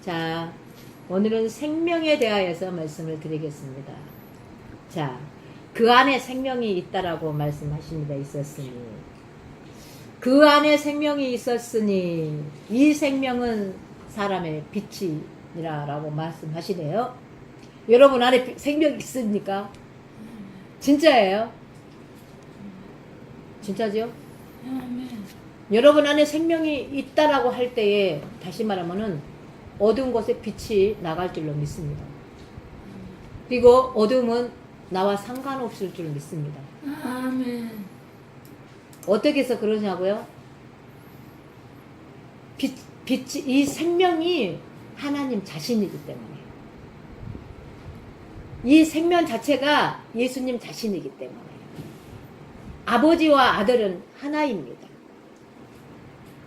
자, 오늘은 생명에 대하여서 말씀을 드리겠습니다. 자, 그 안에 생명이 있다라고 말씀하십니다. 있었으니. 그 안에 생명이 있었으니 이 생명은 사람의 빛이라고 말씀하시네요. 여러분 안에 생명이 있습니까? 진짜예요? 진짜죠? 여러분 안에 생명이 있다라고 할 때에 다시 말하면은 어두운 곳에 빛이 나갈 줄로 믿습니다. 그리고 어둠은 나와 상관없을 줄 믿습니다. 아멘. 어떻게 해서 그러냐고요? 빛이, 이 생명이 하나님 자신이기 때문에. 이 생명 자체가 예수님 자신이기 때문에. 아버지와 아들은 하나입니다.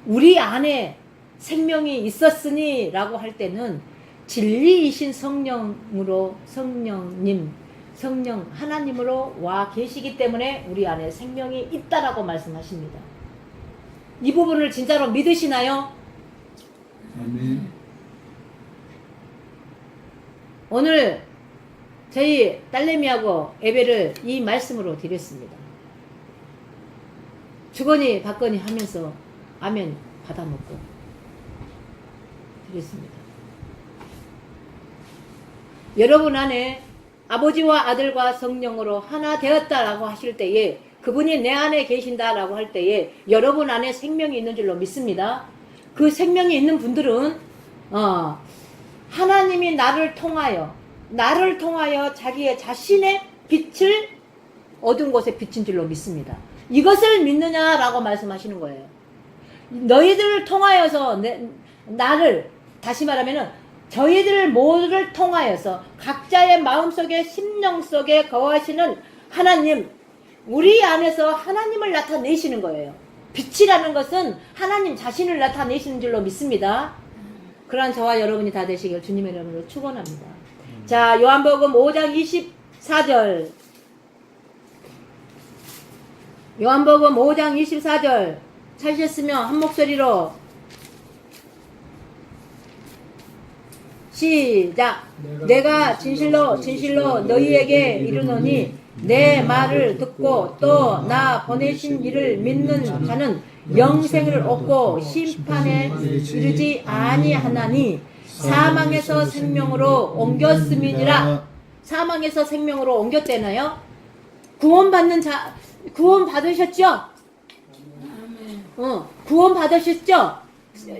우리 안에 생명이 있었으니 라고 할 때는 진리이신 성령으로 성령 하나님으로 와 계시기 때문에 우리 안에 생명이 있다라고 말씀하십니다. 이 부분을 진짜로 믿으시나요? 아멘. 오늘 저희 딸내미하고 예배를 이 말씀으로 드렸습니다. 주거니 받거니 하면서 아멘 받아먹고 드렸습니다. 여러분 안에 아버지와 아들과 성령으로 하나 되었다라고 하실 때에 그분이 내 안에 계신다라고 할 때에 여러분 안에 생명이 있는 줄로 믿습니다. 그 생명이 있는 분들은 하나님이 나를 통하여 자기의 자신의 빛을 어두운 곳에 비친 줄로 믿습니다. 이것을 믿느냐라고 말씀하시는 거예요. 너희들을 통하여서 나를 다시 말하면은 저희들 모두를 통하여서 각자의 마음속에 심령 속에 거하시는 하나님, 우리 안에서 하나님을 나타내시는 거예요. 빛이라는 것은 하나님 자신을 나타내시는 줄로 믿습니다. 그러한 저와 여러분이 다 되시길 주님의 이름으로 축원합니다. 자, 요한복음 5장 24절. 요한복음 5장 24절 찾으셨으면 한 목소리로 시작. 내가 진실로 너희에게 이르노니 내 말을 듣고 또 나 보내신 이를 믿는 자는 영생을 얻고 심판에 이르지 아니하나니 사망에서 생명으로 옮겼음이니라. 사망에서 생명으로 옮겼대나요? 구원 받으셨죠? 구원 받으셨죠?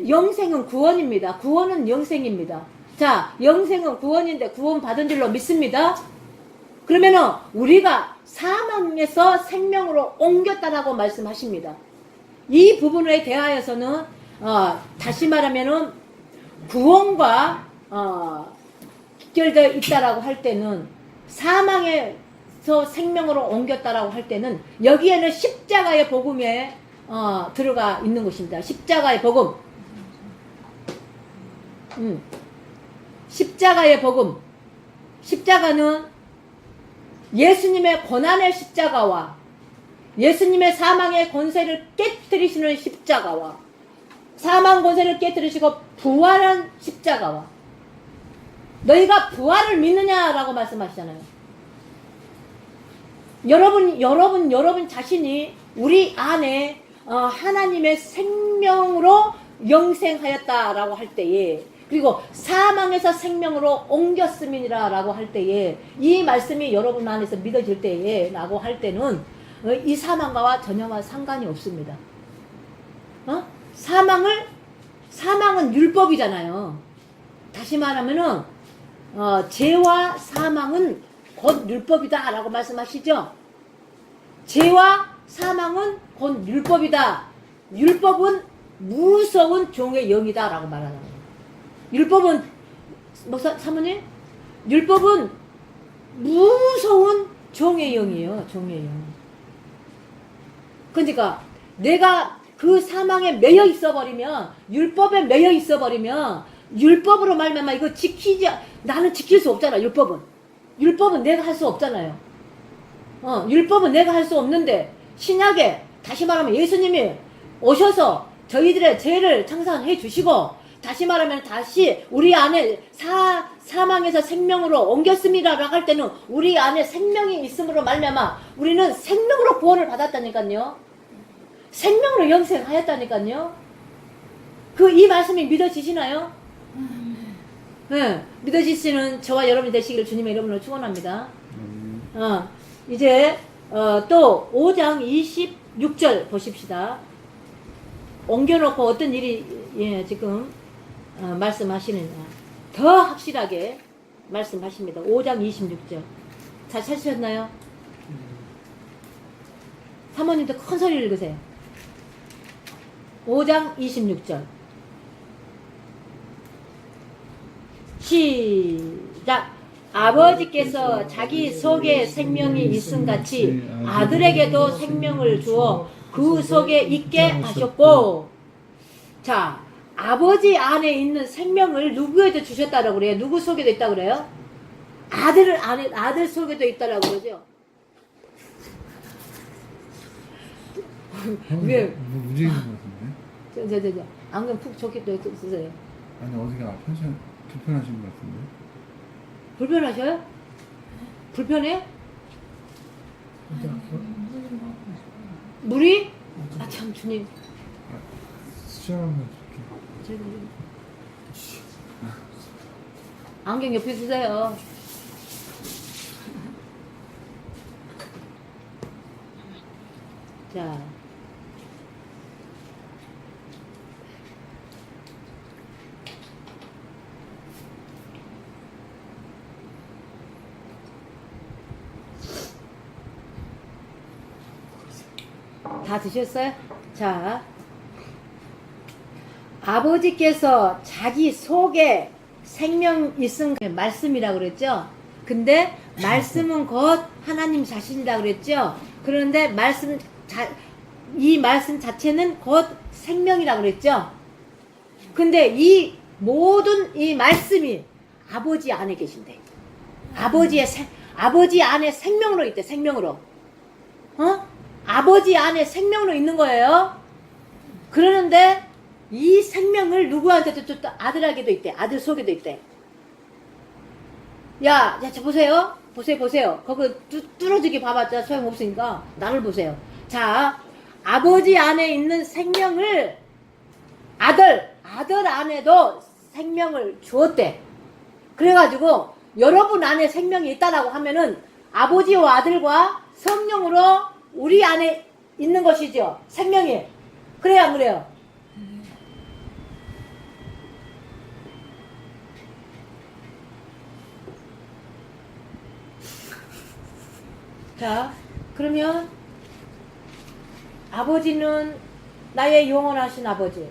영생은 구원입니다. 구원은 영생입니다. 자, 영생은 구원인데 구원 받은 줄로 믿습니다. 그러면은 우리가 사망에서 생명으로 옮겼다라고 말씀하십니다. 이 부분에 대하여서는 다시 말하면은 구원과 직결되어 있다라고 할 때는 사망에서 생명으로 옮겼다라고 할 때는 여기에는 십자가의 복음에 들어가 있는 것입니다. 십자가의 복음. 십자가의 복음. 십자가는 예수님의 고난의 십자가와 예수님의 사망의 권세를 깨뜨리시는 십자가와 사망 권세를 깨뜨리시고 부활한 십자가와 너희가 부활을 믿느냐라고 말씀하시잖아요. 여러분 자신이 우리 안에 하나님의 생명으로 영생하였다라고 할 때에 그리고 사망에서 생명으로 옮겼음이니라 라고 할 때에 이 말씀이 여러분 안에서 믿어질 때에 라고 할 때는 이 사망과와 전혀 상관이 없습니다. 사망은 율법이잖아요. 다시 말하면은 죄와 사망은 곧 율법이다 라고 말씀하시죠. 죄와 사망은 곧 율법이다. 율법은 무서운 종의 영이다 라고 말하잖아요. 율법은 사모님? 율법은 무서운 종의 영이에요. 종의 영. 그러니까 내가 그 사망에 매여 있어버리면 율법에 매여 있어버리면 율법으로 말미암아 이거 나는 지킬 수 없잖아. 율법은 내가 할 수 없잖아요. 율법은 내가 할 수 없는데 신약에 다시 말하면 예수님이 오셔서 저희들의 죄를 청산해 주시고 다시 말하면 다시 우리 안에 사망에서 생명으로 옮겼습니다라고 할 때는 우리 안에 생명이 있음으로 말미암아 우리는 생명으로 구원을 받았다니까요. 생명으로 영생하였다니까요. 이 말씀이 믿어지시나요? 네, 믿어지시는 저와 여러분이 되시기를 주님의 이름으로 축원합니다. 이제 또 5장 26절 보십시다. 옮겨놓고 어떤 일이 지금 말씀하시느냐. 더 확실하게 말씀하십니다. 5장 26절. 잘 찾으셨나요? 사모님도 큰 소리를 읽으세요. 5장 26절. 시작. 아버지께서 자기 속에 생명이 있음같이 아들에게도 생명을 주어 그 속에 있게 하셨고, 자, 아버지 안에 있는 생명을 누구에도 주셨다라고 그래요? 누구 속에도 있다 그래요? 아들 속에도 있다라고 그러죠? 왜? 뭐 문제 있는 것 같은데? 안경 푹 좋게 또 쓰세요. 아니 어디가 불편하신 것 같은데? 불편하셔요? 불편해? 물이? 아 참 주님. 수정하면 안경 옆에 쓰세요. 자. 다 드셨어요? 자. 아버지께서 자기 속에 생명 있은 말씀이라고 그랬죠? 근데 말씀은 곧 하나님 자신이라고 그랬죠? 그런데 이 말씀 자체는 곧 생명이라고 그랬죠? 근데 이 모든 이 말씀이 아버지 안에 계신대. 아버지 안에 생명으로 있대, 생명으로. 아버지 안에 생명으로 있는 거예요. 그러는데 이 생명을 누구한테도 또 아들에게도 있대. 아들 속에도 있대. 야, 저 보세요. 보세요. 거기 뚫어지게 봐봤자 소용없으니까 나를 보세요. 자, 아버지 안에 있는 생명을 아들 안에도 생명을 주었대. 그래가지고 여러분 안에 생명이 있다라고 하면은 아버지와 아들과 성령으로 우리 안에 있는 것이죠. 생명이. 그래요, 안 그래요? 자, 그러면 아버지는 나의 영원하신 아버지.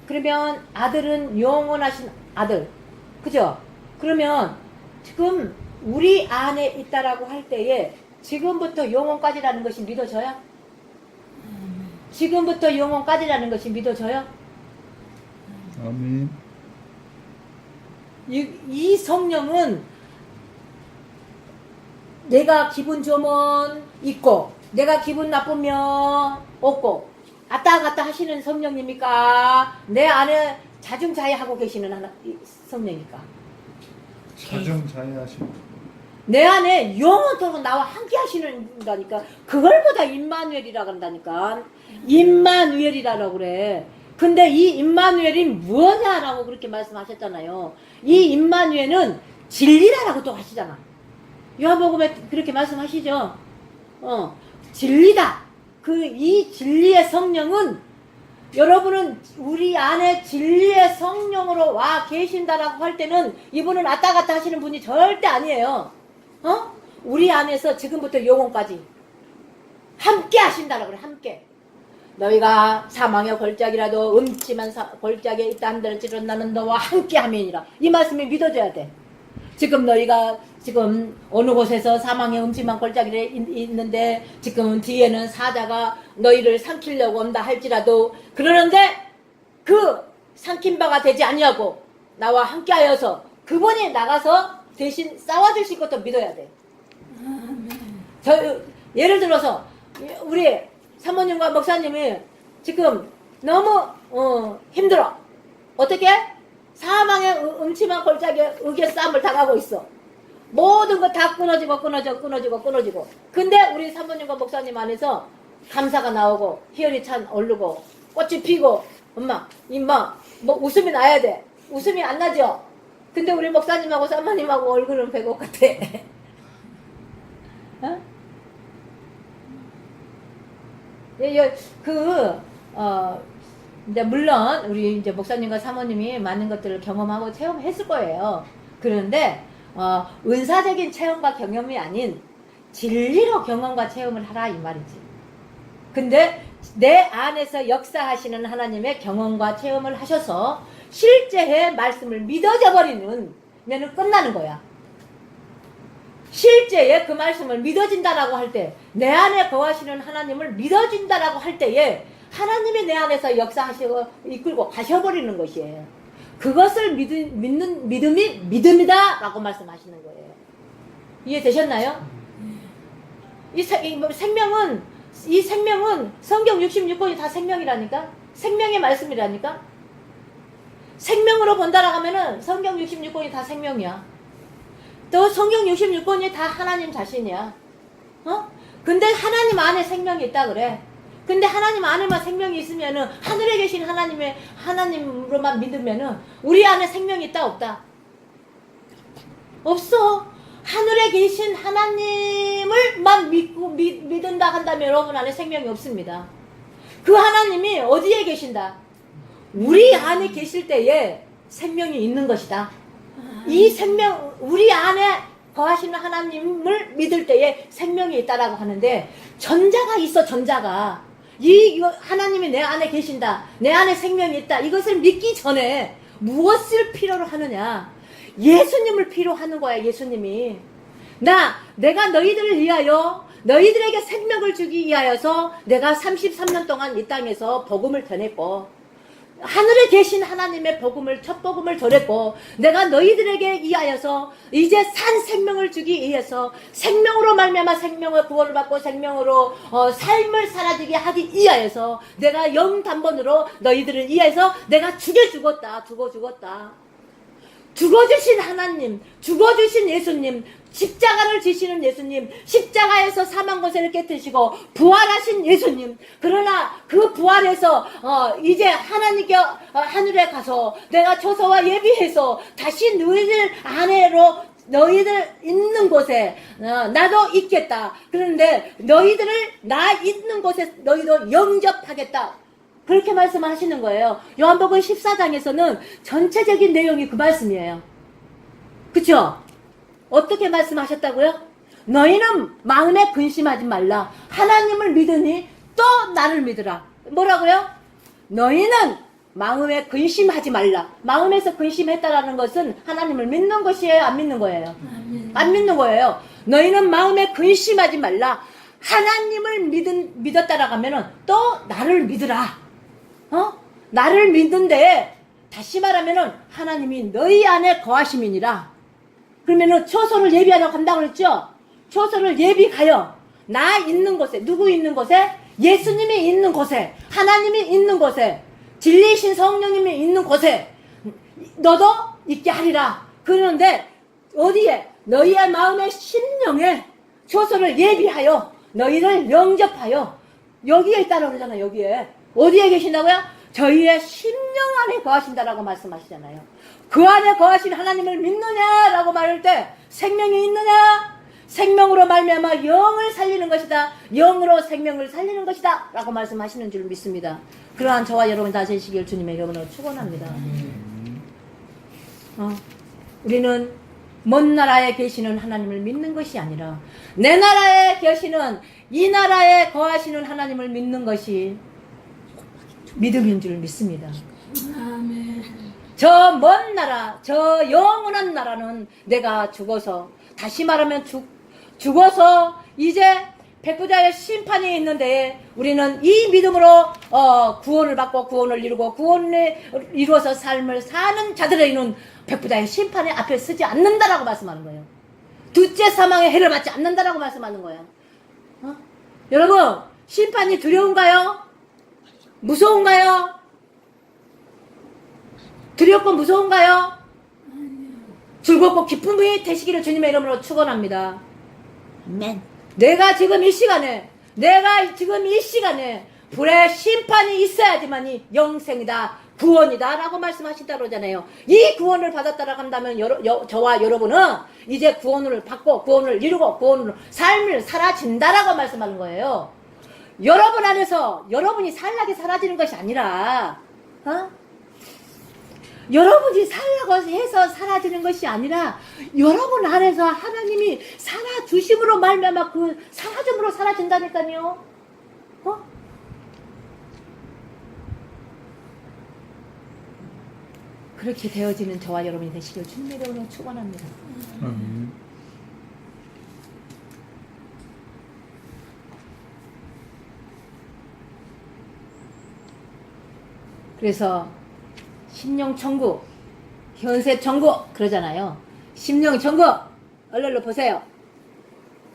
그러면 아들은 영원하신 아들. 그죠? 그러면 지금 우리 안에 있다라고 할 때에 지금부터 영원까지라는 것이 믿어져요? 지금부터 영원까지라는 것이 믿어져요? 아멘. 이 성령은 내가 기분 좋으면 있고 내가 기분 나쁘면 없고 왔다 갔다 하시는 성령입니까? 내 안에 자중자애하고 계시는 성령입니까? 자중자애하시고 내 안에 영원토록 나와 함께 하시는 거니까 그걸보다 임마누엘이라고 한다니까. 임마누엘이라고 그래. 근데 이 임마누엘이 뭐냐라고 그렇게 말씀하셨잖아요. 이 임마누엘은 진리라고 또 하시잖아. 요한복음에 그렇게 말씀하시죠. 진리다. 이 진리의 성령은 여러분은 우리 안에 진리의 성령으로 와 계신다라고 할 때는 이분은 왔다 갔다 하시는 분이 절대 아니에요. 우리 안에서 지금부터 영원까지 함께 하신다라고 그래. 함께. 너희가 사망의 골짜기라도 음침한 골짜기에 있다 한들지로 나는 너와 함께 하면이라. 이 말씀이 믿어져야 돼. 지금 너희가 지금 어느 곳에서 사망의 음침한 골짜기에 있는데 지금 뒤에는 사자가 너희를 삼키려고 온다 할지라도 그러는데 그 삼킨 바가 되지 아니하고 나와 함께하여서 그분이 나가서 대신 싸워주실 것도 믿어야 돼. 예를 들어서 우리 사모님과 목사님이 지금 너무 힘들어. 어떻게? 사망의 음침한 골짜기에 의기의 싸움을 당하고 있어. 모든 거 다 끊어지고. 근데 우리 사모님과 목사님 안에서 감사가 나오고 희열이 찬 오르고 꽃이 피고 엄마 임마 뭐 웃음이 나야 돼. 웃음이 안 나죠? 근데 우리 목사님하고 사모님하고 얼굴은 백옥 같아. 어? 이제 물론 우리 이제 목사님과 사모님이 많은 것들을 경험하고 체험했을 거예요. 그런데 은사적인 체험과 경험이 아닌 진리로 경험과 체험을 하라 이 말이지. 근데 내 안에서 역사하시는 하나님의 경험과 체험을 하셔서 실제의 말씀을 믿어져 버리는 내는 끝나는 거야. 실제의 그 말씀을 믿어진다라고 할 때, 내 안에 거하시는 하나님을 믿어진다라고 할 때에 하나님이 내 안에서 역사하시고 이끌고 가셔버리는 것이에요. 그것을 믿는 믿음이 믿음이다라고 말씀하시는 거예요. 이해되셨나요? 이 생명은 성경 66권이 다 생명이라니까? 생명의 말씀이라니까? 생명으로 본다라고 하면은 성경 66권이 다 생명이야. 또 성경 66권이 다 하나님 자신이야. 근데 하나님 안에 생명이 있다 그래. 근데 하나님 안에만 생명이 있으면은 하늘에 계신 하나님으로만 믿으면은 우리 안에 생명이 있다 없다? 없어. 하늘에 계신 하나님을만 믿는다 한다면 여러분 안에 생명이 없습니다. 그 하나님이 어디에 계신다? 우리 안에 계실 때에 생명이 있는 것이다. 이 생명, 우리 안에 거하시는 하나님을 믿을 때에 생명이 있다라고 하는데, 전자가 있어, 전자가. 이 하나님이 내 안에 계신다, 내 안에 생명이 있다, 이것을 믿기 전에 무엇을 필요로 하느냐? 예수님을 필요로 하는 거야. 예수님이 내가 너희들을 위하여, 너희들에게 생명을 주기 위하여서 내가 33년 동안 이 땅에서 복음을 전했고, 하늘에 계신 하나님의 복음을, 첫 복음을 전했고, 내가 너희들에게 위하여서 이제 산 생명을 주기 위해서 생명으로 말미암아 생명의 구원을 받고 생명으로 삶을 살아지게 하기 위하여서 내가 영단번으로 너희들을 위하여서 내가 죽었다. 죽어주신 하나님, 죽어주신 예수님, 십자가를 지시는 예수님, 십자가에서 사망 권세를 깨뜨리시고 부활하신 예수님. 그러나 그 부활에서 이제 하나님께 하늘에 가서 내가 처소와 예비해서 다시 너희들 안에로, 너희들 있는 곳에 나도 있겠다. 그런데 너희들을 나 있는 곳에 너희도 영접하겠다. 그렇게 말씀하시는 거예요. 요한복음 14장에서는 전체적인 내용이 그 말씀이에요. 그쵸? 어떻게 말씀하셨다고요? 너희는 마음에 근심하지 말라. 하나님을 믿으니 또 나를 믿으라. 뭐라고요? 너희는 마음에 근심하지 말라. 마음에서 근심했다라는 것은 하나님을 믿는 것이에요? 안 믿는 거예요? 안 믿는 거예요. 너희는 마음에 근심하지 말라. 하나님을 믿었다라고 하면은 또 나를 믿으라. 나를 믿는데, 다시 말하면은 하나님이 너희 안에 거하심이니라. 그러면은 처소를 예비하러 간다고 그랬죠? 처소를 예비가요. 나 있는 곳에, 누구 있는 곳에? 예수님이 있는 곳에, 하나님이 있는 곳에, 진리이신 성령님이 있는 곳에 너도 있게 하리라. 그러는데 어디에? 너희의 마음의 심령에 처소를 예비하여 너희를 영접하여, 여기에 있다고 그러잖아요. 여기에. 어디에 계신다고요? 저희의 심령 안에 거하신다라고 말씀하시잖아요. 그 안에 거하신 하나님을 믿느냐라고 말할 때 생명이 있느냐? 생명으로 말미암아 영을 살리는 것이다. 영으로 생명을 살리는 것이다. 라고 말씀하시는 줄 믿습니다. 그러한 저와 여러분 다 되시길 주님의 이름으로 축원합니다. 우리는 먼 나라에 계시는 하나님을 믿는 것이 아니라 내 나라에 계시는, 이 나라에 거하시는 하나님을 믿는 것이 믿음인 줄 믿습니다. 저 먼 나라, 저 영원한 나라는 내가 죽어서, 다시 말하면 죽어서 이제 백부자의 심판이 있는데, 우리는 이 믿음으로 구원을 받고 구원을 이루고 구원을 이루어서 삶을 사는 자들에게는 백부자의 심판에 앞에 서지 않는다라고 말씀하는 거예요. 둘째 사망의 해를 받지 않는다라고 말씀하는 거예요. 여러분, 심판이 두려운가요? 무서운가요? 두렵고 무서운가요? 즐겁고 기쁨이 되시기를 주님의 이름으로 축원합니다. 아멘. 내가 지금 이 시간에 불의 심판이 있어야지만이 영생이다, 구원이다 라고 말씀하신다고 그러잖아요. 이 구원을 받았다라고 한다면 저와 여러분은 이제 구원을 받고 구원을 이루고 구원으로 삶을 살아진다라고 말씀하는 거예요. 여러분 안에서 여러분이 살라게 살아지는 것이 아니라 여러분이 살라고 해서 사라지는 것이 아니라 여러분 안에서 하나님이 살아주심으로 말미암아 그 사라짐으로 사라진다니까요. 그렇게 되어지는 저와 여러분이 되시길 주님의 이름으로 축원합니다. 아멘. 그래서 심령천국, 현세천국 그러잖아요. 심령천국 얼른 보세요.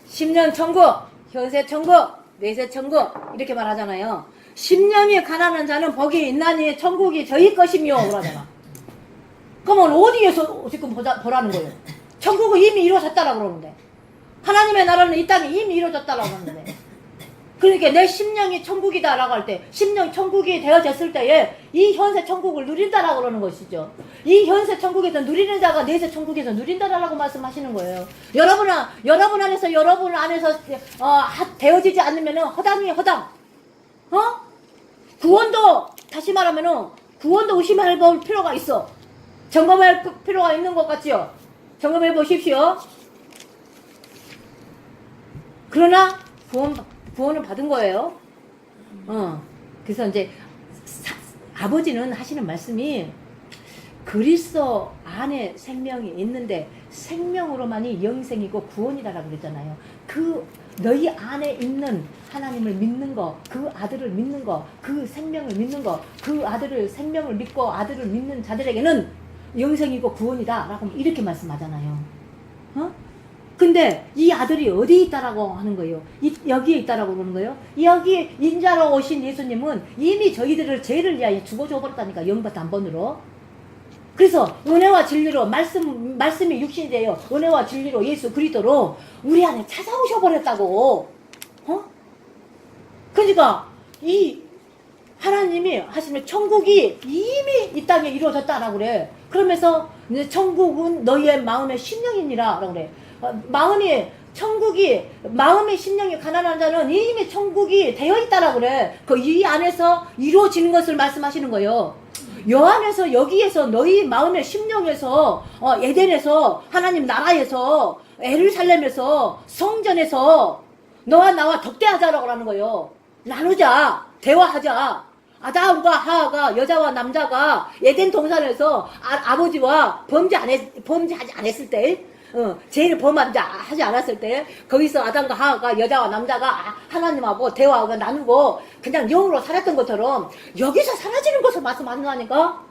심령천국, 현세천국, 내세천국 이렇게 말하잖아요. 심령이 가난한 자는 복이 있나니 천국이 저희 것이며 그러잖아. 그러면 어디에서 지금 보라는 거예요? 천국은 이미 이루어졌다라고 그러는데, 하나님의 나라는 이 땅에 이미 이루어졌다라고 하는데, 그러니까 내 심령이 천국이다라고 할 때, 심령이 천국이 되어졌을 때에 이 현세 천국을 누린다라고 그러는 것이죠. 이 현세 천국에서 누리는 자가 내세 천국에서 누린다라고 말씀하시는 거예요. 여러분 안에서 되어지지 않으면은 허당이에요, 허당. 구원도 다시 말하면은 구원도 의심해 볼 필요가 있어. 점검할 필요가 있는 것 같지요? 점검해 보십시오. 그러나 구원을 받은 거예요. 그래서 이제 아버지는 하시는 말씀이 그리스도 안에 생명이 있는데 생명으로만이 영생이고 구원이라고 그랬잖아요. 그 너희 안에 있는 하나님을 믿는 거, 그 아들을 믿는 거, 그 생명을 믿는 거, 그 아들을 생명을 믿고 아들을 믿는 자들에게는 영생이고 구원이다 라고 이렇게 말씀하잖아요. 근데 이 아들이 어디에 있다라고 하는 거예요? 여기에 있다라고 그러는 거예요? 여기 인자로 오신 예수님은 이미 저희들을 죄를 위하여 죽어줘 버렸다니까, 영과 단번으로. 그래서 은혜와 진리로 말씀이 육신이 되어 은혜와 진리로 예수 그리스도로 우리 안에 찾아오셔 버렸다고. 그러니까 이 하나님이 하시는 천국이 이미 이 땅에 이루어졌다라고 그래. 그러면서 천국은 너희의 마음의 심령이니라 라고 그래. 마음이 심령이 가난한 자는 이미 천국이 되어 있다라고 그래. 이 안에서 이루어지는 것을 말씀하시는 거예요. 여 안에서 여기에서 너희 마음의 심령에서 에덴에서 하나님 나라에서 예루살렘에서 성전에서 너와 나와 덕대하자라고 하는 거예요. 나누자, 대화하자. 아담과 하하가, 여자와 남자가 에덴 동산에서 아버지와 범죄하지 않았을 때, 죄를 범하지 않았을 때, 거기서 아담과 하하가, 여자와 남자가 하나님하고 대화하고 나누고 그냥 영으로 살았던 것처럼 여기서 사라지는 것을 말씀하는 거 아닙니까?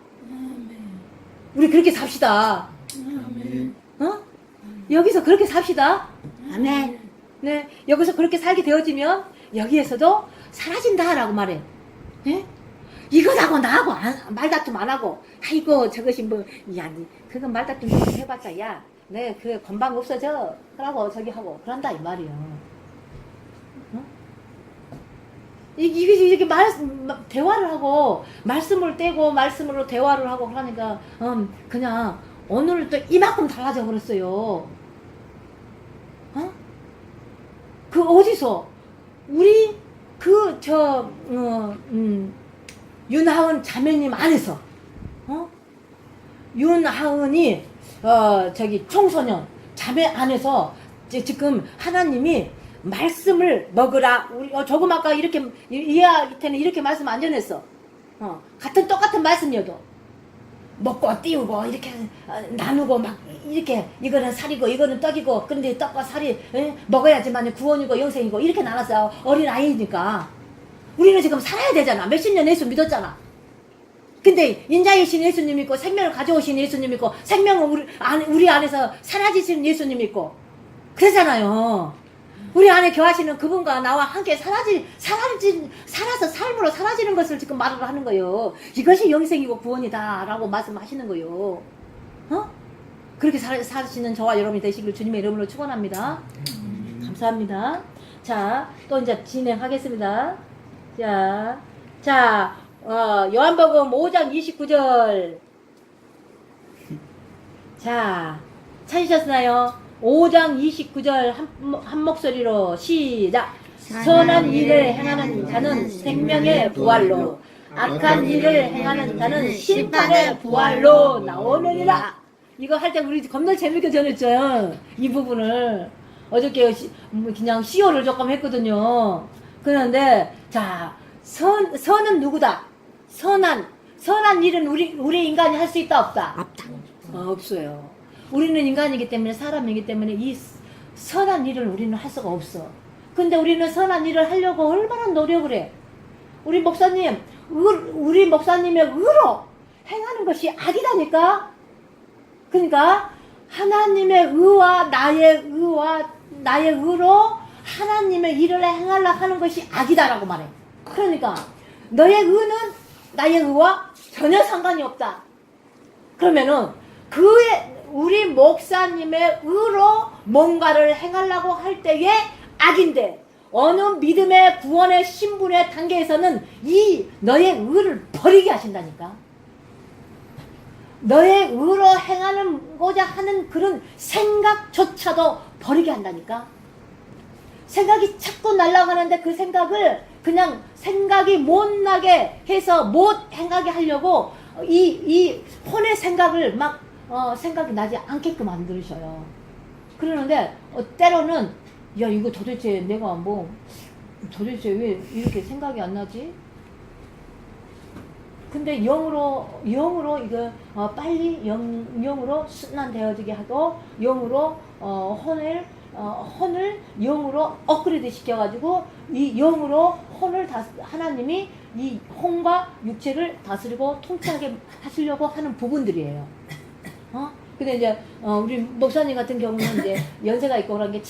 우리 그렇게 삽시다. 여기서 그렇게 삽시다. 아멘. 네, 여기서 그렇게 살게 되어지면 여기에서도 사라진다라고 말해. 네? 이거하고 나하고 말다툼 안 하고, 아이고 저것이 그거 말다툼 좀 해봤자 네, 그래 건방 없어져 그러고 저기 하고 그런다 이 말이야. 이게 대화를 하고 말씀을 떼고 말씀으로 대화를 하고 그러니까 그냥 오늘 또 이만큼 달라져 버렸어요. 그 어디서 우리 윤하은 자매님 안에서 윤하은이 청소년 자매 안에서 지금 하나님이 말씀을 먹으라. 우리 조금 아까 이렇게 이해할 때는 이렇게 말씀 안 전했어. 똑같은 말씀이어도 먹고 띄우고 이렇게 나누고 막 이렇게 이거는 살이고 이거는 떡이고, 근데 떡과 살이 먹어야지만 구원이고 영생이고 이렇게 나눴어. 어린 아이니까. 우리는 지금 살아야 되잖아. 몇십 년 예수 믿었잖아. 근데 인자이신 예수님 있고 생명을 가져오신 예수님 있고 생명은 우리 안에서 사라지신 예수님 있고 그러잖아요. 우리 안에 교하시는 그분과 나와 함께 살아서 삶으로 사라지는 것을 지금 말을 하는 거예요. 이것이 영생이고 구원이다라고 말씀하시는 거예요. 어? 그렇게 사시는 저와 여러분이 되시길 주님의 이름으로 축원합니다. 감사합니다. 자, 또 이제 진행하겠습니다. 자, 요한복음 5장 29절. 자, 찾으셨나요? 5장 29절 한 목소리로 시작. 선한 일을 행하는 자는 생명의 부활로, 악한 일을 행하는 자는 심판의 부활로 나오느니라. 이거 할 때 우리 겁나 재밌게 전했죠. 이 부분을. 어저께 그냥 시효를 조금 했거든요. 그런데, 자, 선은 누구다? 선한 일은 우리 인간이 할 수 있다, 없다? 없다. 없어요. 우리는 인간이기 때문에, 사람이기 때문에 이 선한 일을 우리는 할 수가 없어. 근데 우리는 선한 일을 하려고 얼마나 노력을 해. 우리 목사님의 의로 행하는 것이 악이다니까? 그러니까 하나님의 의와 나의 의로 하나님의 일을 행하려고 하는 것이 악이다라고 말해. 그러니까 너의 의는 나의 의와 전혀 상관이 없다. 그러면은 우리 목사님의 의로 뭔가를 행하려고 할 때에 악인데, 어느 믿음의 구원의 신분의 단계에서는 이 너의 의를 버리게 하신다니까. 너의 의로 행하고자 하는 그런 생각조차도 버리게 한다니까. 생각이 자꾸 날아가는데 그 생각을 그냥 생각이 못 나게 해서 못 행하게 하려고 이 혼의 생각을 막 생각이 나지 않게끔 만드셔요. 그러는데 때로는 야, 이거 도대체 내가 도대체 왜 이렇게 생각이 안 나지? 근데 영으로 이거 빨리 영으로 순환되어지게 하고, 영으로 혼을 영으로 업그레이드 시켜가지고 이 영으로 혼을 하나님이 이 혼과 육체를 다스리고 통치하게 하시려고 하는 부분들이에요. 근데 이제 우리 목사님 같은 경우는 이제 연세가 있고 그런 게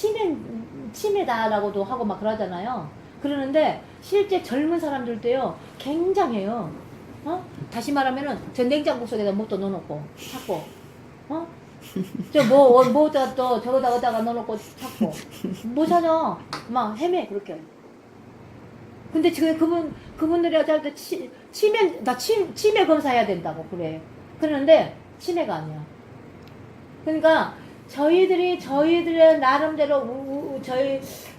치매다라고도 하고 막 그러잖아요. 그러는데 실제 젊은 사람들도요 굉장해요. 다시 말하면은 저 냉장고 속에다 뭣도 넣어놓고 찾고, 저 뭐다 또 저거다가 넣어놓고 찾고, 뭐 찾아? 막 헤매 그렇게. 근데 지금 그분들이 할 때 치매 검사해야 된다고 그래. 그러는데 치매가 아니야. 그러니까 저희들의 나름대로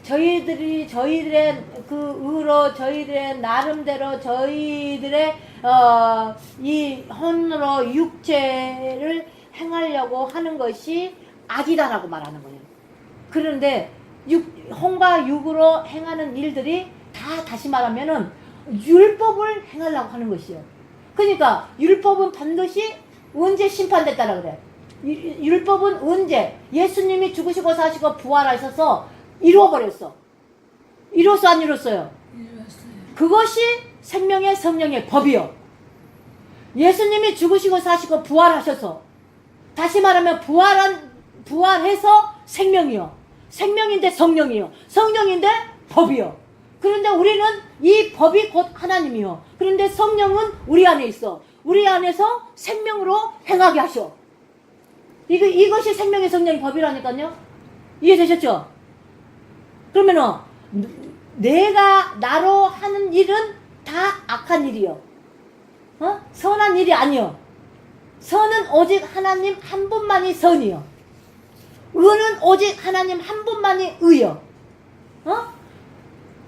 저희들의 그 의로 저희들의 나름대로 저희들의 이 혼으로 육체를 행하려고 하는 것이 악이다라고 말하는 거예요. 그런데 혼과 육으로 행하는 일들이 다시 말하면은 율법을 행하려고 하는 것이요. 그러니까 율법은 반드시 언제 심판됐다라 그래. 율법은 언제 예수님이 죽으시고 사시고 부활하셔서 이루어버렸어. 이뤘어 안 이뤘어요? 이뤘어요. 그것이 생명의 성령의 법이요. 예수님이 죽으시고 사시고 부활하셔서, 다시 말하면 부활해서 생명이요. 생명인데 성령이요. 성령인데 법이요. 그런데 우리는 이 법이 곧 하나님이요. 그런데 성령은 우리 안에 있어. 우리 안에서 생명으로 행하게 하셔. 이것이 생명의 성령의 법이라니까요. 이해되셨죠? 그러면은 내가 나로 하는 일은 다 악한 일이요. 선한 일이 아니요. 선은 오직 하나님 한 분만이 선이요. 의는 오직 하나님 한 분만이 의요.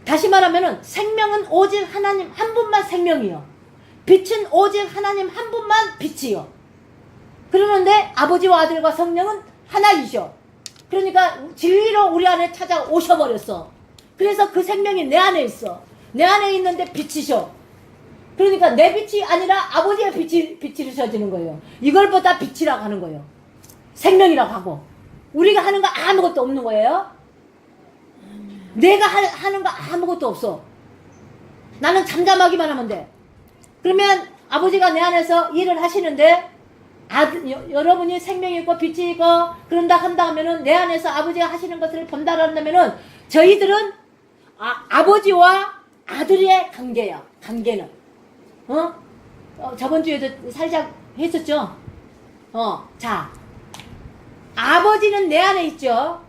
다시 말하면은 생명은 오직 하나님 한 분만 생명이요. 빛은 오직 하나님 한 분만 빛이요. 그러는데 아버지와 아들과 성령은 하나이셔. 그러니까 진리로 우리 안에 찾아오셔버렸어. 그래서 그 생명이 내 안에 있어. 내 안에 있는데 빛이셔. 그러니까 내 빛이 아니라 아버지의 빛이셔지는 거예요. 이걸보다 빛이라고 하는 거예요. 생명이라고 하고. 우리가 하는 거 아무것도 없는 거예요. 내가 하는 거 아무것도 없어. 나는 잠잠하기만 하면 돼. 그러면 아버지가 내 안에서 일을 하시는데 여러분이 생명이 있고 빛이 있고 그런다 한다 하면은 내 안에서 아버지가 하시는 것을 본다 한다면은 저희들은 아버지와 아들의 관계야. 관계는 저번 주에도 살짝 했었죠. 자, 아버지는 내 안에 있죠.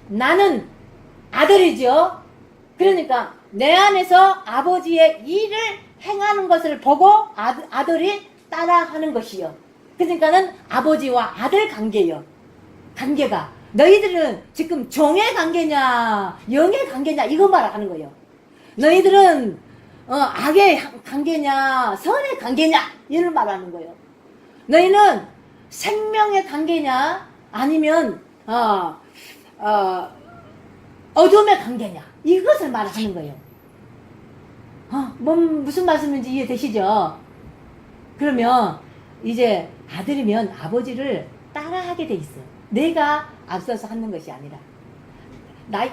나는 아들이죠. 그러니까 내 안에서 아버지의 일을 행하는 것을 보고 아들이 따라하는 것이요. 그러니까는 아버지와 아들 관계요. 관계가 너희들은 지금 종의 관계냐 영의 관계냐 이거 말하는 거예요. 너희들은 악의 관계냐 선의 관계냐 이걸 말하는 거예요. 너희는 생명의 관계냐 아니면 어둠의 관계냐 이것을 말하는 거예요. 무슨 말씀인지 이해되시죠? 그러면 이제 아들이면 아버지를 따라하게 돼 있어. 내가 앞서서 하는 것이 아니라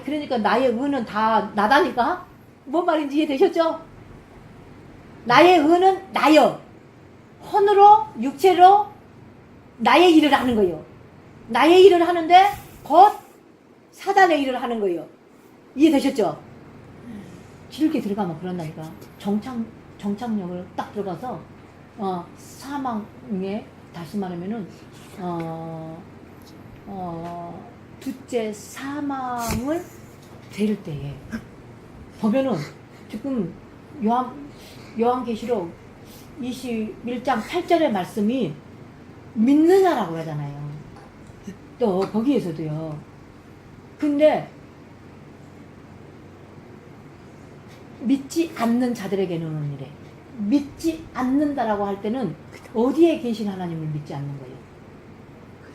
그러니까 나의 의는 다 나다니까. 뭔 말인지 이해되셨죠? 나의 의는 나요. 혼으로 육체로 나의 일을 하는 거예요. 나의 일을 하는데 곧 사단의 일을 하는 거예요. 이해되셨죠? 길게 들어가면 그런다니까. 정착력을 딱 들어가서 사망에 다시 말하면은 둘째 사망을 데릴 때에 보면은 지금 요한계시록 21장 8절의 말씀이 믿느냐라고 하잖아요. 또 거기에서도요. 근데 믿지 않는 자들에게는 이래. 믿지 않는다라고 할 때는 어디에 계신 하나님을 믿지 않는 거예요.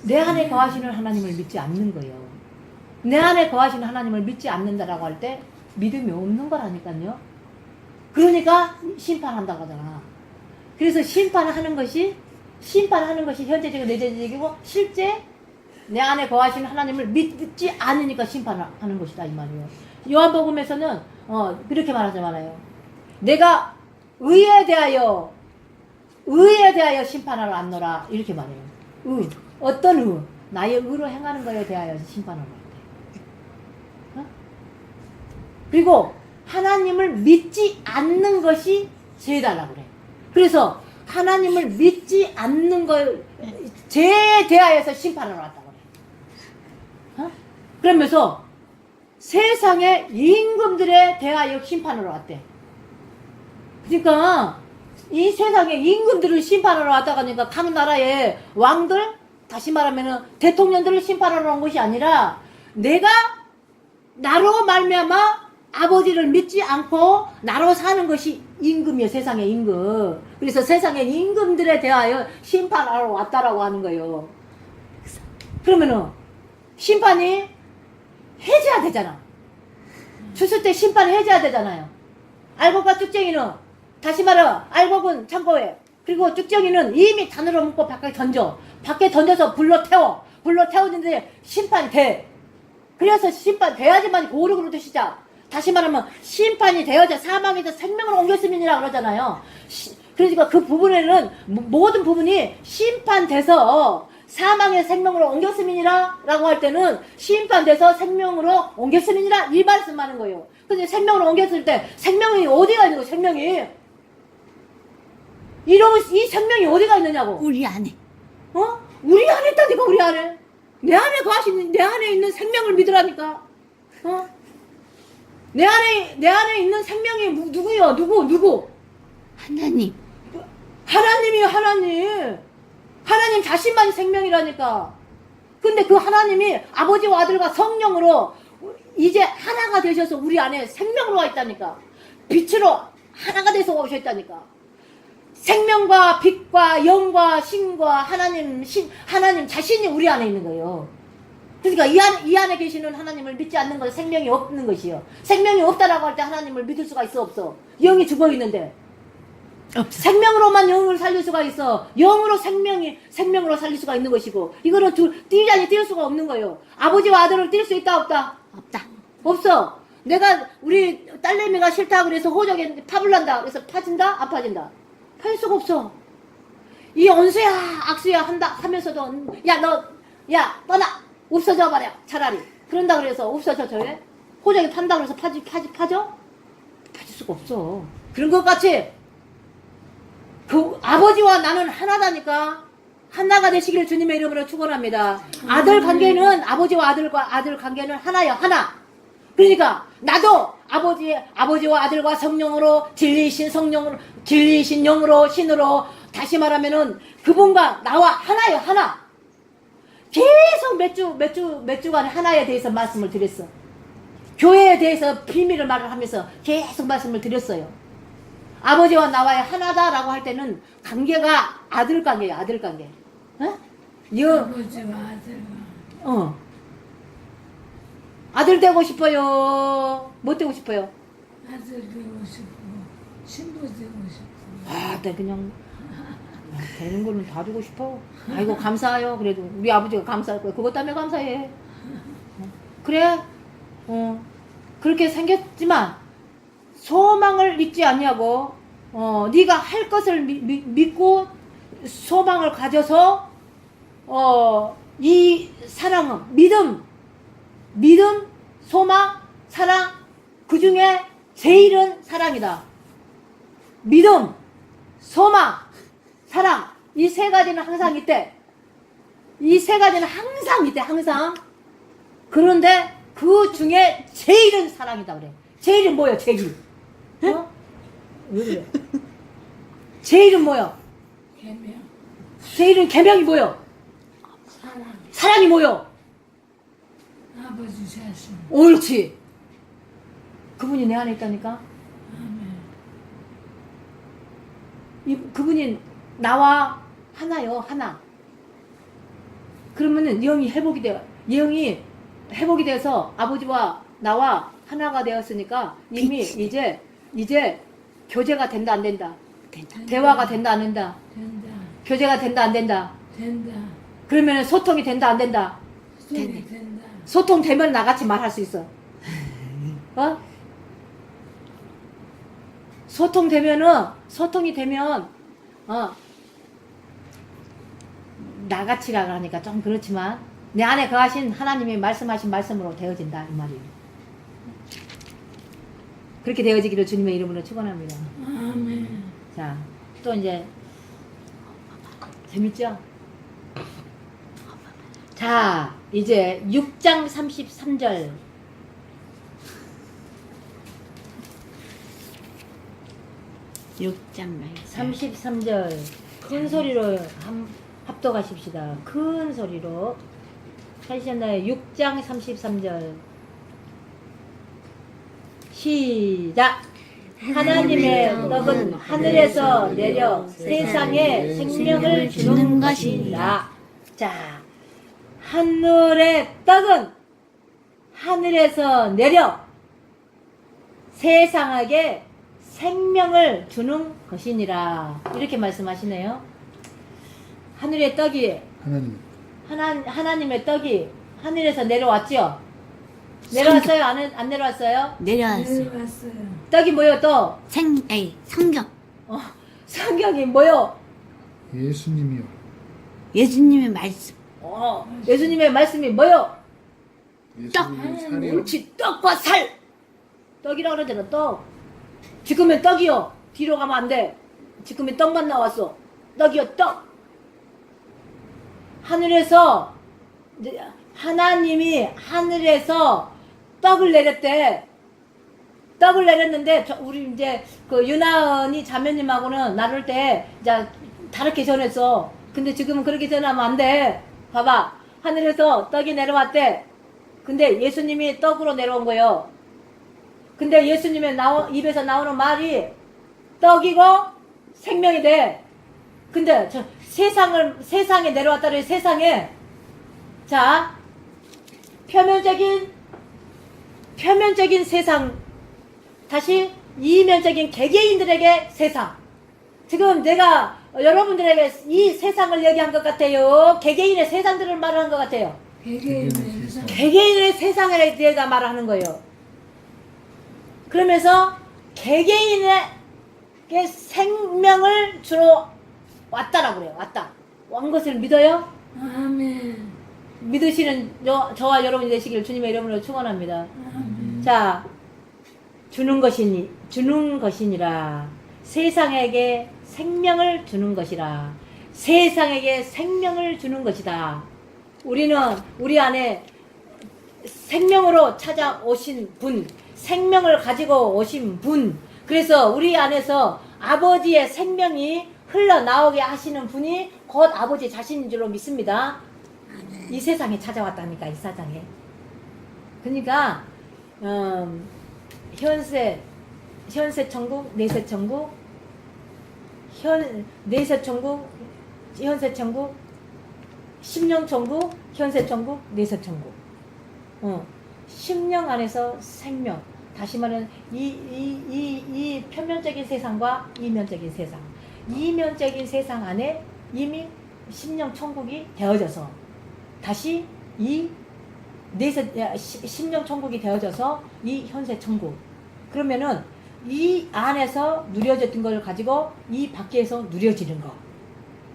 내 안에 거하시는 하나님을 믿지 않는 거예요. 내 안에 거하시는 하나님을 믿지 않는다라고 할 때 믿음이 없는 거라니까요. 그러니까 심판한다고 하잖아. 그래서 심판하는 것이 현재적이고 내재적이고 실제 내 안에 거하시는 하나님을 믿지 않으니까 심판하는 것이다 이 말이에요. 요한복음에서는 그렇게 말하잖아요. 내가 의에 대하여 심판하러 왔노라 이렇게 말해요. 어떤 의? 나의 의로 행하는 것에 대하여 심판하러 왔대. 그리고 하나님을 믿지 않는 것이 죄다라고 그래. 그래서 하나님을 믿지 않는 걸 죄에 대하여서 심판하러 왔다고 그래. 그러면서 세상의 임금들에 대하여 심판하러 왔대. 그러니까 이 세상의 임금들을 심판하러 왔다가 하니까 각 나라의 왕들, 다시 말하면 대통령들을 심판하러 온 것이 아니라 내가 나로 말미암아 아버지를 믿지 않고 나로 사는 것이 임금이요. 세상의 임금. 그래서 세상의 임금들에 대하여 심판하러 왔다라고 하는 거예요. 그러면은 심판이 해제해야 되잖아. 주술 때 심판을 해제해야 되잖아요. 알곡과 쭉쟁이는 다시 말해 알곡은 창고에 그리고 쭉쟁이는 이미 단으로 묶고 밖에 던져. 밖에 던져서 불로 태워지는데 심판이 돼. 그래서 심판 돼야지만 고르고르도 시작. 다시 말하면 심판이 되어야 사망에서 생명으로 옮겼음이니라 그러잖아요. 그러니까 그 부분에는 모든 부분이 심판돼서 사망에서 생명으로 옮겼음이니라 라고 할 때는 심판돼서 생명으로 옮겼음이니라 이 말씀하는 거예요. 근데 생명으로 옮겼을 때 생명이 어디가 있는 거예요? 생명이 이 생명이 어디가 있느냐고. 우리 안에. 우리 안에 있다니까. 우리 안에 내 안에 거하시는 내 안에 있는 생명을 믿으라니까. 내 안에 있는 생명이 누구요? 누구? 하나님. 하나님이요, 하나님. 하나님 자신만이 생명이라니까. 근데 그 하나님이 아버지와 아들과 성령으로 이제 하나가 되셔서 우리 안에 생명으로 와 있다니까. 빛으로 하나가 돼서 오셨다니까. 생명과 빛과 영과 신과 하나님 자신이 우리 안에 있는 거예요. 그러니까 이 안에 계시는 하나님을 믿지 않는 것은 생명이 없는 것이요. 생명이 없다라고 할 때 하나님을 믿을 수가 있어 없어? 영이 죽어 있는데. 생명으로만 영을 살릴 수가 있어. 영으로 생명으로 살릴 수가 있는 것이고, 이거는 띄자니 띄울 수가 없는 거예요. 아버지와 아들을 띄울 수 있다 없다? 없다. 없어. 내가 우리 딸내미가 싫다 그래서 호적에 파불난다 그래서 파진다 안 파진다? 팔 수가 없어. 이 언수야 악수야 한다 하면서도 야 떠나 없어져 버려 차라리 그런다 그래서 없어져줘요? 호적이 판다 그래서 파져? 파질 수가 없어. 그런 것 같이 그 아버지와 나는 하나다니까. 하나가 되시기를 주님의 이름으로 축원합니다. 아들 관계는 아버지와 아들 관계는 하나요 하나. 그러니까 나도 아버지와 아들과 성령으로 진리이신 성령으로 진리이신 영으로 신으로 다시 말하면은 그분과 나와 하나요 하나. 계속 몇 주간 하나에 대해서 말씀을 드렸어. 교회에 대해서 비밀을 말을 하면서 계속 말씀을 드렸어요. 아버지와 나와의 하나다라고 할 때는 관계가 아들 관계예요. 아들 관계. 어? 아버지와 아들과 아들 되고 싶어요. 뭐 되고 싶어요? 아들 되고 싶고 신부 되고 싶고 아, 나 그냥 되는 거는 다 주고 싶어. 아이고 감사해요. 그래도 우리 아버지가 감사할 거야. 그것 때문에 감사해. 그래. 그렇게 생겼지만 소망을 잊지 않냐고. 네가 할 것을 믿고 소망을 가져서 이 사랑은 믿음, 소망, 사랑 그 중에 제일은 사랑이다. 믿음, 소망, 사랑 이 세 가지는 항상 있대. 이 세 가지는 항상 있대. 항상. 그런데 그 중에 제일은 사랑이다 그래. 제일은 뭐야? 제일. 어? 왜 그래? 제일은 뭐야? 계명 제일은 계명이 뭐야? 사랑 사랑이 뭐야? 아버지 자신 옳지. 그분이 내 안에 있다니까. 아멘 그분이 나와 하나요, 하나. 그러면은 영이 회복이 돼서 아버지와 나와 하나가 되었으니까 이미 이제 교제가 된다 안 된다. 대화가 된다 안 된다. 된다 교제가 된다 안 된다. 된다 그러면은 소통이 된다 안 된다. 소리 된다 소통되면 나같이 말할 수 있어. 소통이 되면 나같이라 하니까 좀 그렇지만 내 안에 거하신 하나님이 말씀하신 말씀으로 되어진다 이 말이에요. 그렇게 되어지기를 주님의 이름으로 축원합니다. 아멘 자, 또 이제 재밌죠? 자, 이제 6장 33절. 6장 말씀. 33절 큰 소리로 합독하십시다. 큰 소리로 하셨나요? 6장 33절 시작. 하나님의 떡은 하늘에서 내려 세상에 생명을 주는 것이니라. 자, 하늘의 떡은 하늘에서 내려 세상에게 생명을 주는 것이니라. 이렇게 말씀하시네요. 하늘의 떡이 하나님의 떡이 하늘에서 내려왔죠? 내려왔어요? 안 내려왔어요? 내려왔어요. 내려왔어요 떡이 뭐요? 떡? 성경. 성경이 뭐요? 예수님이요. 예수님의 말씀. 예수님의 말씀이 뭐요? 예수님의 살이요. 옳지. 떡과 살. 떡이라고 그러잖아. 떡. 지금은 떡이요. 뒤로 가면 안 돼. 지금은 떡만 나왔어. 떡이요. 떡. 하늘에서 하나님이 하늘에서 떡을 내렸대. 떡을 내렸는데 우리 이제 그 유나은이 자매님하고는 나눌 때 이제 다르게 전했어. 근데 지금은 그렇게 전하면 안 돼. 봐봐. 하늘에서 떡이 내려왔대. 근데 예수님이 떡으로 내려온 거예요. 근데 예수님의 입에서 나오는 말이 떡이고 생명이 돼. 근데 저 세상에 내려왔다는 세상에 자 표면적인 세상 다시 이면적인 개개인들에게 세상. 지금 내가 여러분들에게 이 세상을 얘기한 것 같아요. 개개인의 세상들을 말하는 것 같아요. 개개인의 세상 개개인의 세상에 대해서 말하는 거예요. 그러면서 개개인에게 생명을 주로 왔다라고 그래요. 왔다. 온 것을 믿어요? 아멘. 믿으시는 저와 여러분이 되시길 주님의 이름으로 축원합니다. 아멘. 자, 주는 것이니라. 세상에게 생명을 주는 것이라. 세상에게 생명을 주는 것이다. 우리는 우리 안에 생명으로 찾아오신 분, 생명을 가지고 오신 분, 그래서 우리 안에서 아버지의 생명이 흘러나오게 하시는 분이 곧 아버지 자신인 줄로 믿습니다. 이 세상에 찾아왔다니까, 이 세상에. 그러니까 현세 천국, 내세 천국, 내세 천국, 현세 천국, 심령 천국, 현세 천국, 내세 천국. 심령 안에서 생명. 다시 말하면 이 표면적인 세상과 이면적인 세상. 이면적인 세상 안에 이미 심령 천국이 되어져서 다시 이 심령 천국이 되어져서 이 현세 천국. 그러면은 이 안에서 누려졌던 걸 가지고 이 밖에서 누려지는 거.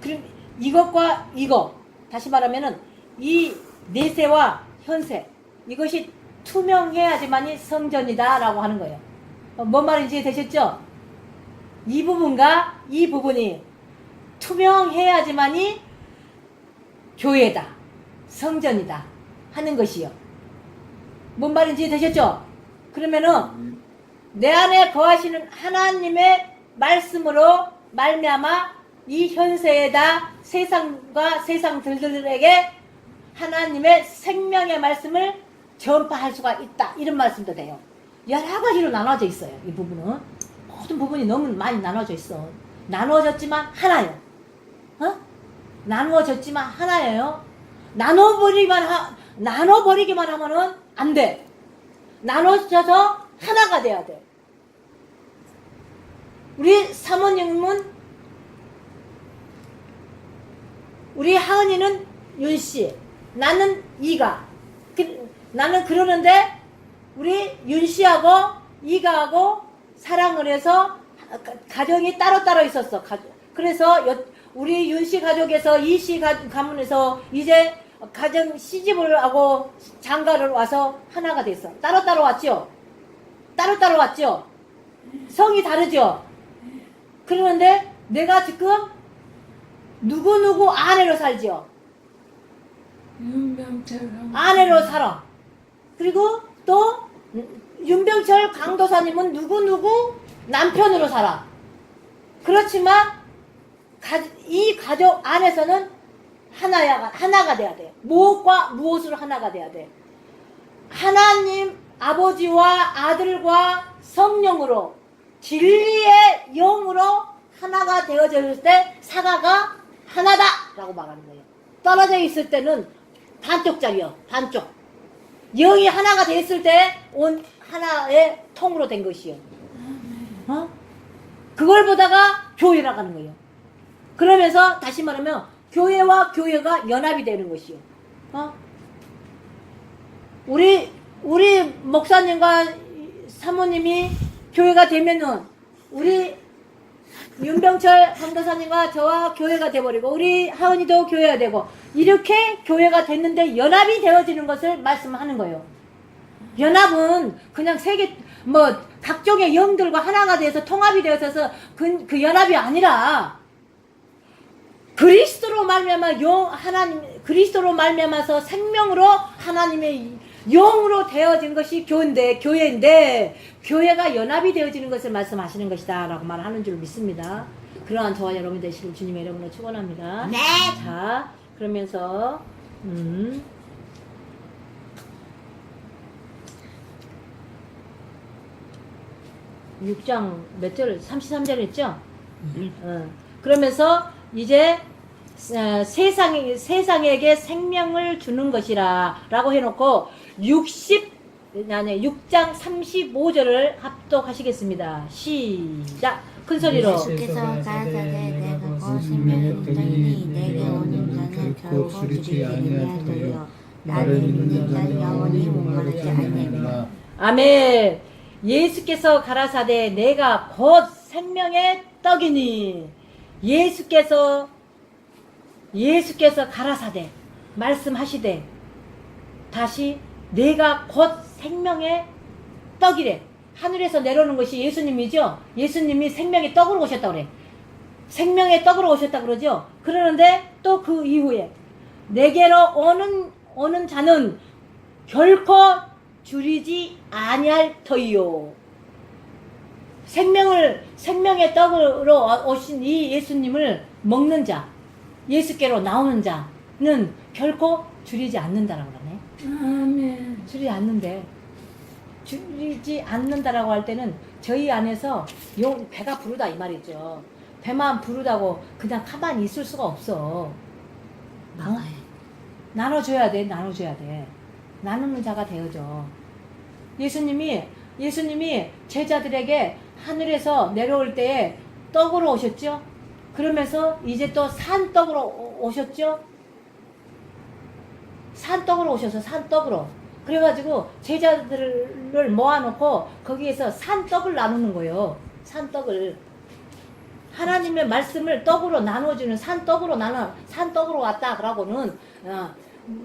그럼 이것과 이거. 다시 말하면은 이 내세와 현세. 이것이 투명해야지만이 성전이다 라고 하는 거예요. 뭔 말인지 되셨죠? 이 부분과 이 부분이 투명해야지만이 교회다, 성전이다 하는 것이요. 뭔 말인지 되셨죠? 그러면은 내 안에 거하시는 하나님의 말씀으로 말미암아 이 현세에다 세상과 세상들에게 하나님의 생명의 말씀을 전파할 수가 있다. 이런 말씀도 돼요. 여러 가지로 나눠져 있어요. 이 부분은. 모든 부분이 너무 많이 나눠져 있어. 나눠졌지만 하나요. 나누어졌지만 하나예요. 나눠버리기만 하면은 안 돼. 나눠져서 하나가 돼야 돼. 우리 사모님은, 우리 하은이는 윤씨, 나는 이가. 나는 그러는데 우리 윤씨하고 이가하고 사랑을 해서 가정이 따로따로 있었어. 그래서 우리 윤씨 가족에서 이씨 가문에서 이제 가정 시집을 하고 장가를 와서 하나가 됐어. 따로따로 왔죠? 따로따로 왔죠? 성이 다르죠? 그러는데 내가 지금 누구누구 아내로 살죠? 윤병철 아내로 살아. 그리고 또 윤병철 강도사님은 누구누구 남편으로 살아. 그렇지만 이 가족 안에서는 하나가 돼야 돼. 무엇과 무엇으로 하나가 돼야 돼. 하나님 아버지와 아들과 성령으로 진리의 영으로 하나가 되어질 때 사과가 하나다 라고 말하는 거예요. 떨어져 있을 때는 반쪽짜리요. 반쪽. 영이 하나가 됐을 때 온 하나의 통으로 된 것이요. 그걸 보다가 교회라고 하는 거예요. 그러면서 다시 말하면 교회와 교회가 연합이 되는 것이요. 우리 목사님과 사모님이 교회가 되면은 우리 윤병철 강도사님과 저와 교회가 돼버리고 우리 하은이도 교회가 되고 이렇게 교회가 됐는데 연합이 되어지는 것을 말씀하는 거예요. 연합은 그냥 각종의 영들과 하나가 돼서 통합이 되어서 그 연합이 아니라 그리스도로 말미암아 그리스도로 말미암아서 생명으로 하나님의 영으로 되어진 것이 교회인데 교회가 연합이 되어지는 것을 말씀하시는 것이다 라고 말하는 줄 믿습니다. 그러한 저와 여러분 되시길 주님의 이름으로 축원합니다. 네. 자, 그러면서 6장 몇 절? 33절 했죠? 그러면서 이제 세상에게 생명을 주는 것이라 라고 해놓고 6장 35절을 합독하시겠습니다. 시작! 큰 소리로. 예수께서 가라사대 내가 곧 생명의 분이니 내게 오는 자는 결코 줄이지 아니하리요 나를 믿는 자는 영원히 목마르지 아니하리라. 아멘. 예수께서 가라사대 내가 곧 생명의 떡이니 예수께서 가라사대 말씀하시되 다시 내가 곧 생명의 떡이래. 하늘에서 내려오는 것이 예수님이죠. 예수님이 생명의 떡으로 오셨다 그래. 생명의 떡으로 오셨다 그러죠. 그러는데 또 그 이후에 내게로 오는 자는 결코 줄이지 아니할 터이요. 생명의 떡으로 오신 이 예수님을 먹는 자, 예수께로 나오는 자는 결코 줄이지 않는다라고 그러네. 아멘. 줄이지 않는데, 줄이지 않는다라고 할 때는 저희 안에서 배가 부르다 이 말이죠. 배만 부르다고 그냥 가만히 있을 수가 없어. 나눠줘야 돼. 나누는 자가 되어져. 예수님이 제자들에게 하늘에서 내려올 때에 떡으로 오셨죠? 그러면서 이제 또 산떡으로 오셨죠? 산떡으로 오셔서 산떡으로. 그래가지고 제자들을 모아놓고 거기에서 산떡을 나누는 거예요. 산떡을. 하나님의 말씀을 떡으로 나눠주는 산떡으로 왔다. 그러고는,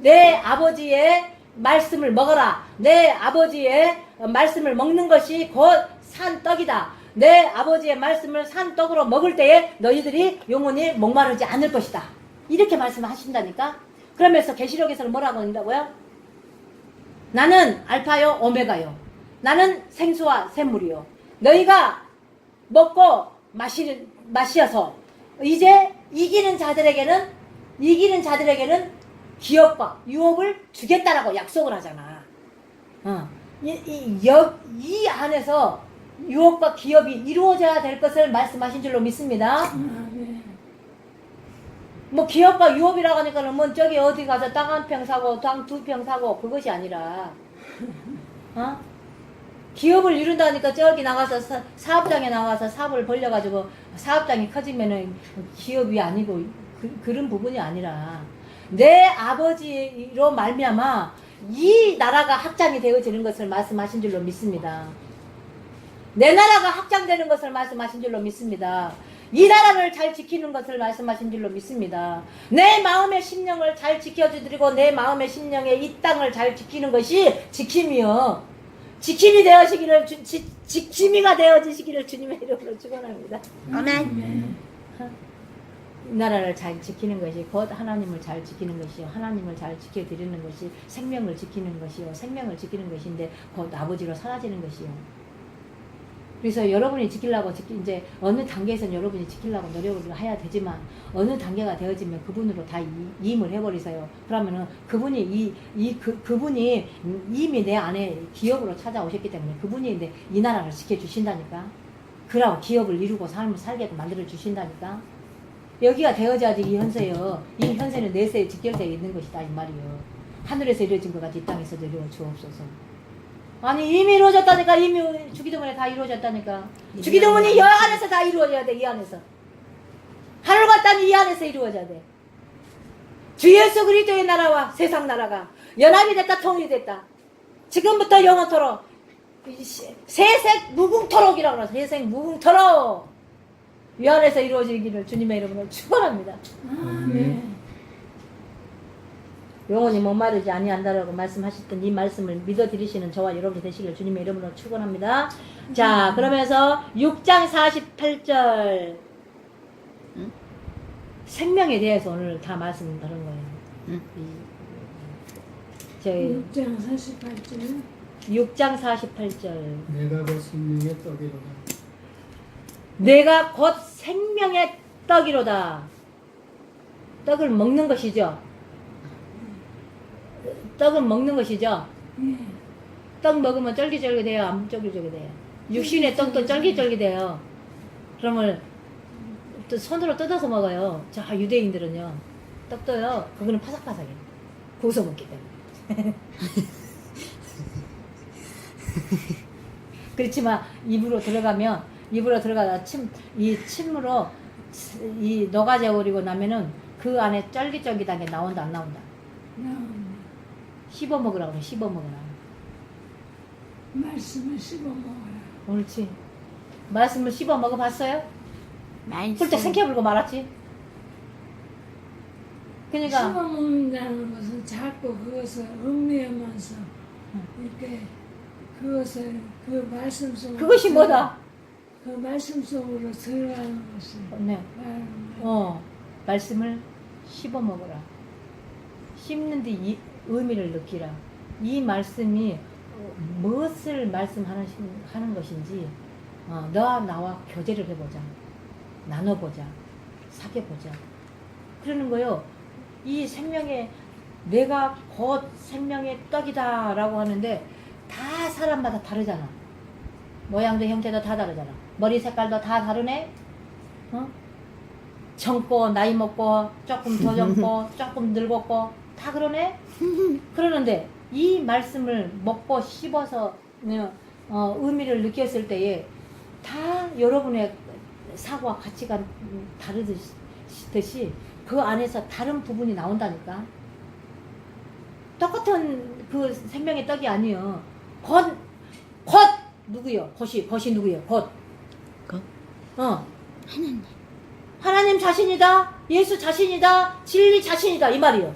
내 아버지의 말씀을 먹어라. 내 아버지의 말씀을 먹는 것이 곧 산떡이다. 내 아버지의 말씀을 산떡으로 먹을 때에 너희들이 영원히 목마르지 않을 것이다. 이렇게 말씀하신다니까. 그러면서 계시록에서는 뭐라고 한다고요? 나는 알파요 오메가요. 나는 생수와 샘물이요. 너희가 먹고 마시어서 이제 이기는 자들에게는 기업과 유업을 주겠다라고 약속을 하잖아. 이 안에서 유업과 기업이 이루어져야 될 것을 말씀하신 줄로 믿습니다. 아멘. 뭐 기업과 유업이라고 하니까는 뭐 저기 어디 가서 땅 한 평 사고 땅 2평 사고 그것이 아니라 기업을 이룬다니까 저기 나가서 사업장에 나가서 사업을 벌려가지고 사업장이 커지면은 기업이 아니고 그런 부분이 아니라 내 아버지로 말미암아 이 나라가 확장이 되어지는 것을 말씀하신 줄로 믿습니다. 내 나라가 확장되는 것을 말씀하신 줄로 믿습니다. 이 나라를 잘 지키는 것을 말씀하신 줄로 믿습니다. 내 마음의 심령을 잘 지켜주드리고 내 마음의 심령의 이 땅을 잘 지키는 것이 지킴이요. 지킴이가 되어지시기를 주님의 이름으로 축원합니다. 아멘. 이 나라를 잘 지키는 것이 곧 하나님을 잘 지키는 것이요. 하나님을 잘 지켜드리는 것이 생명을 지키는 것이요. 생명을 지키는 것인데 곧 아버지로 사라지는 것이요. 그래서 여러분이 지키려고 이제 어느 단계에서는 여러분이 지키려고 노력을 해야 되지만 어느 단계가 되어지면 그분으로 다 이임을 해버리세요. 그러면은 그분이 그분이 이미 내 안에 기업으로 찾아오셨기 때문에 그분이 이 나라를 지켜주신다니까. 그러고 기업을 이루고 삶을 살게끔 만들어 주신다니까. 여기가 되어져야지 이 현세요. 이 현세는 내세에 직결되어 있는 것이다 이 말이요. 하늘에서 이루어진 것 같이 이 땅에서 이루어 주옵소서. 아니 이미 이루어졌다니까. 이미 주기도문에 다 이루어졌다니까. 주기도문이 이 안에서 다 이루어져야 돼. 이 안에서 하늘과 땅이 이 안에서 이루어져야 돼. 주 예수 그리스도의 나라와 세상 나라가 연합이 됐다. 통일이 됐다. 지금부터 영원토록 세색 무궁토록이라고 그러죠. 세색 무궁토록 이 안에서 이루어지기를 주님의 이름으로 축원합니다. 아멘. 영원히 목마르지 아니한다라고 말씀하셨던 이 말씀을 믿어드리시는 저와 여러분이 되시기를 주님의 이름으로 축원합니다. 자, 그러면서 6장 48절 생명에 대해서 오늘 다 말씀 다룬 거예요. 저희 6장 48절. 6장 48절 내가 곧 생명의 떡이로다. 내가 곧 생명의 떡이로다. 떡을 먹는 것이죠. 떡은 먹는 것이죠. 예. 떡 먹으면 쫄깃쫄깃해요? 안 쫄깃쫄깃해요? 육신의 떡도 쫄깃쫄깃해요. 그러면 또 손으로 뜯어서 먹어요. 자, 유대인들은요. 떡도요. 그거는 파삭파삭해요. 구워서 먹기 때문에. 그렇지만 입으로 들어가다 이 침으로 이 녹아져 버리고 나면은 그 안에 쫄깃쫄깃한 게 나온다 안 나온다? 씹어 먹으라고 그래. 씹어 먹으라. 말씀을 씹어 먹어라. 옳지. 말씀을 씹어 먹어봤어요? 훌쩍 생겨불고 말았지. 그러니까 씹어먹는다는 것은 자꾸 그것을 음미하면서 이렇게 그것을 그 말씀 속으로 그것이 뭐다? 그 말씀 속으로 들어가는 것이 네. 말은 말씀을 씹어 먹어라. 씹는데 이 의미를 느끼라. 이 말씀이 무엇을 말씀하는 것인지 너와 나와 교제를 해보자. 나눠보자. 사귀어보자. 그러는 거요. 이 생명의 내가 곧 생명의 떡이다 라고 하는데 다 사람마다 다르잖아. 모양도 형태도 다 다르잖아. 머리 색깔도 다 다르네. 젊고 나이 먹고 조금 더 젊고 조금 늙었고 다 그러네. 그러는데 이 말씀을 먹고 씹어서 의미를 느꼈을 때에 다 여러분의 사고와 가치가 다르듯이 그 안에서 다른 부분이 나온다니까. 똑같은 그 생명의 떡이 아니요. 곧 누구요? 곧이 누구요? 곧. 하나님. 하나님 자신이다. 예수 자신이다. 진리 자신이다. 이 말이요.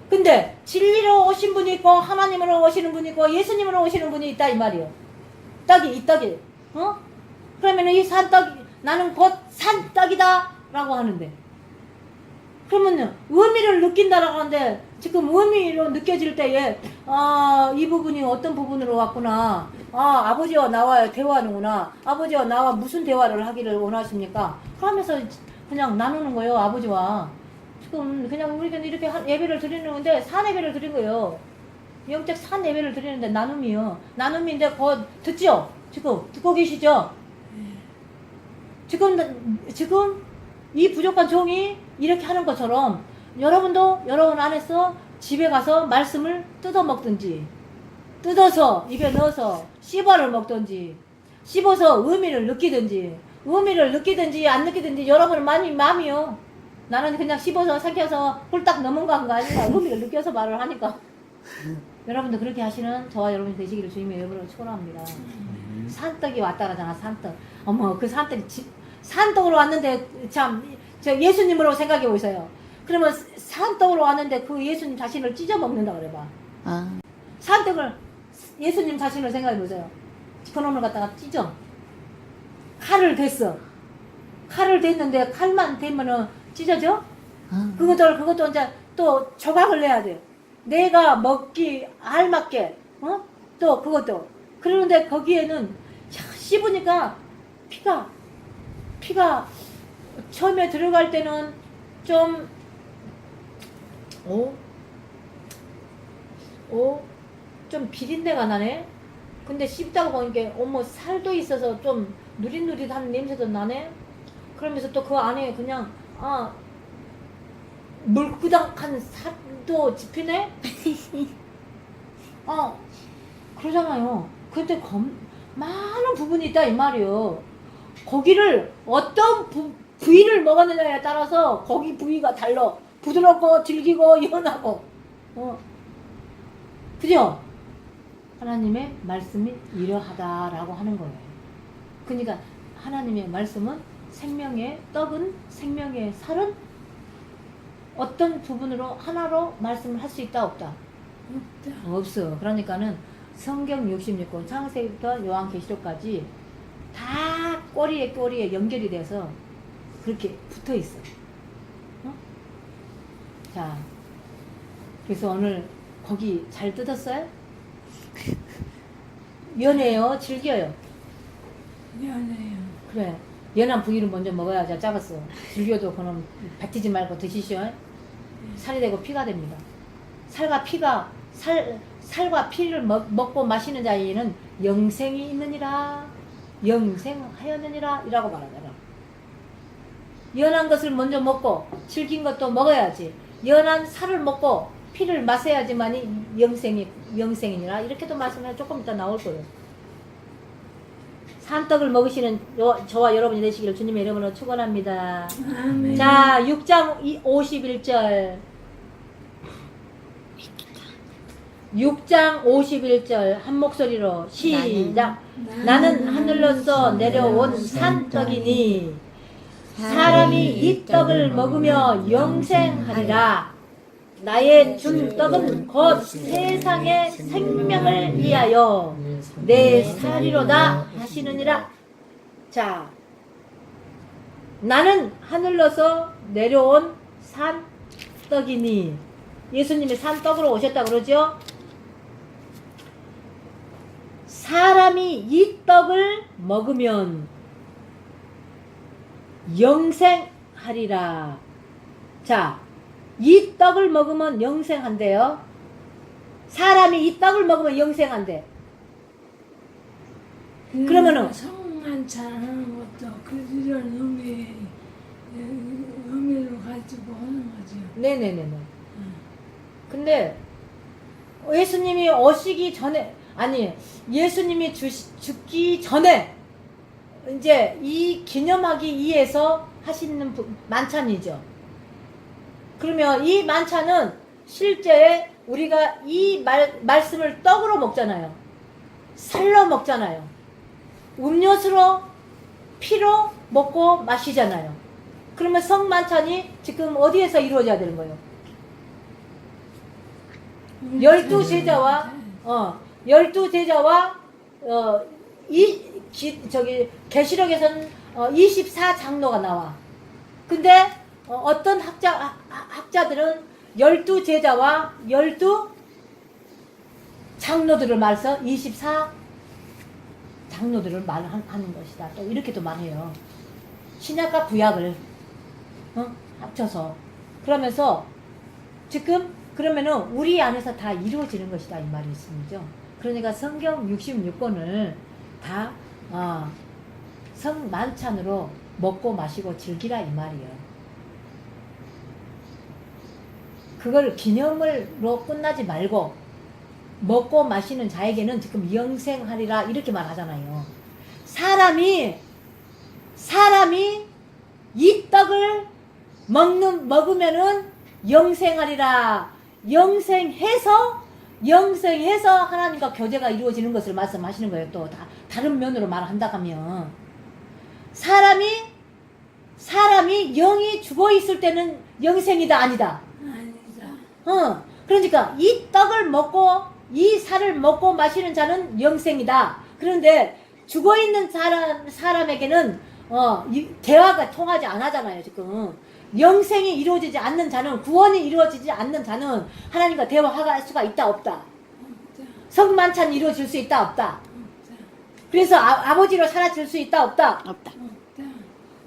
근데 진리로 오신 분이 있고 하나님으로 오시는 분이 있고 예수님으로 오시는 분이 있다. 이 말이요. 이 떡이. 그러면 이 산떡 나는 곧 산떡이다. 라고 하는데. 그러면 의미를 느낀다라고 하는데 지금 의미로 느껴질 때에 이 부분이 어떤 부분으로 왔구나. 아버지와 나와 대화하는구나. 아버지와 나와 무슨 대화를 하기를 원하십니까? 그러면서 그냥 나누는 거예요. 아버지와. 지금 그냥 우리가 이렇게 예배를 드리는데 산 예배를 드린 거예요. 영적 산 예배를 드리는데 나눔이요. 나눔인데 곧 듣죠? 지금 듣고 계시죠? 지금 이 부족한 종이 이렇게 하는 것처럼 여러분도 여러분 안에서 집에 가서 말씀을 뜯어 먹든지 뜯어서 입에 넣어서 씹어를 먹든지 씹어서 의미를 느끼든지 안 느끼든지 여러분은 마음이요. 나는 그냥 씹어서 삼켜서 홀딱 넘어간 거 아니라 의미를 느껴서 말을 하니까 여러분도 그렇게 하시는 저와 여러분이 되시기를 주님의 이름으로 축원합니다. 산떡이 왔다 그러잖아. 산떡. 어머 그 산떡으로 왔는데 참 저 예수님으로 생각해 보세요. 그러면 산떡으로 왔는데 그 예수님 자신을 찢어 먹는다 그래봐. 산떡을 예수님 자신을 생각해 보세요. 그놈을 갖다가 찢어. 칼을 댔어. 칼을 댔는데 칼만 대면은 찢어져? 그것도 이제 또 조각을 내야 돼. 내가 먹기 알맞게 또 그것도. 그러는데 거기에는 씹으니까 피가 처음에 들어갈 때는 좀 좀 비린내가 나네. 근데 씹다가 보니까 어머 살도 있어서 좀 누릿누릿한 냄새도 나네. 그러면서 또 그 안에 그냥 물끄덕한 살도 집히네. 그러잖아요. 근데 많은 부분이 있다 이 말이요. 고기를 어떤 부위를 먹었느냐에 따라서 고기 부위가 달라. 부드럽고 질기고 연하고. 그죠? 하나님의 말씀이 이러하다라고 하는 거예요. 그러니까 하나님의 말씀은 생명의 떡은 생명의 살은 어떤 부분으로 하나로 말씀을 할 수 있다 없다? 없어. 그러니까는 성경 66권 창세기부터 요한계시록까지 다 꼬리에 연결이 돼서 그렇게 붙어 있어. 자, 그래서 오늘 고기 잘 뜯었어요? 연해요? 질겨요? 미안해요. 그래. 연한 부위를 먼저 먹어야지. 작았어. 질겨도 그럼 뱉지 말고 드시죠. 살이 되고 피가 됩니다. 살과 피를 먹고 마시는 자에는 영생이 있느니라. 영생하였느니라. 이라고 말하잖아. 연한 것을 먼저 먹고 질긴 것도 먹어야지. 연한 살을 먹고 피를 마셔야지만이 영생이니라. 이렇게도 말씀해 조금 이따 나올 거예요. 산떡을 먹으시는 저와 여러분이 되시기를 주님의 이름으로 축원합니다. 아멘. 자, 6장 51절. 6장 51절 한 목소리로 시작. 나는 하늘로서 내려온 산떡이니 사람이 이 떡을 먹으며 영생하리라. 나의 준 떡은 곧 세상의 생명을 위하여 내 살이로다 하시느니라. 자, 나는 하늘로서 내려온 산 떡이니, 예수님이 산 떡으로 오셨다 그러죠. 사람이 이 떡을 먹으면 영생하리라. 자, 이 떡을 먹으면 영생한대요. 사람이 이 떡을 먹으면 영생한대. 그러면은 성만찬 하는 것도 그런 의미로 가지고 하는 거죠. 네네네네. 근데 예수님이 오시기 전에, 아니 예수님이 죽기 전에 이제 이 기념하기 위해서 하시는 만찬이죠. 그러면 이 만찬은 실제 우리가 이 말씀을 떡으로 먹잖아요. 살로 먹잖아요. 음료수로, 피로 먹고 마시잖아요. 그러면 성만찬이 지금 어디에서 이루어져야 되는 거예요? 12제자와 12제자와 계시록에서는 24장로가 나와. 근데 어떤 학자들은 12제자와 12장로들을 말해서 24장로들을 말하는 것이다. 또 이렇게도 말해요. 신약과 구약을 합쳐서. 그러면서 지금 그러면은 우리 안에서 다 이루어지는 것이다 이 말이 있습니다. 그러니까 성경 66권을 다 성만찬으로 먹고 마시고 즐기라 이 말이에요. 그걸 기념으로 끝나지 말고 먹고 마시는 자에게는 지금 영생하리라 이렇게 말하잖아요. 사람이 이 떡을 먹으면은 영생하리라. 영생해서 하나님과 교제가 이루어지는 것을 말씀하시는 거예요. 또 다른 면으로 말한다 하면 사람이 영이 죽어 있을 때는 영생이다 아니다. 아니다. 그러니까 이 떡을 먹고 이 살을 먹고 마시는 자는 영생이다. 그런데 죽어 있는 사람에게는 대화가 통하지 않아잖아요. 지금 영생이 이루어지지 않는 자는, 구원이 이루어지지 않는 자는 하나님과 대화할 수가 있다 없다. 성만찬이 이루어질 수 있다 없다. 그래서 아버지로 사라질 수 있다 없다. 없다.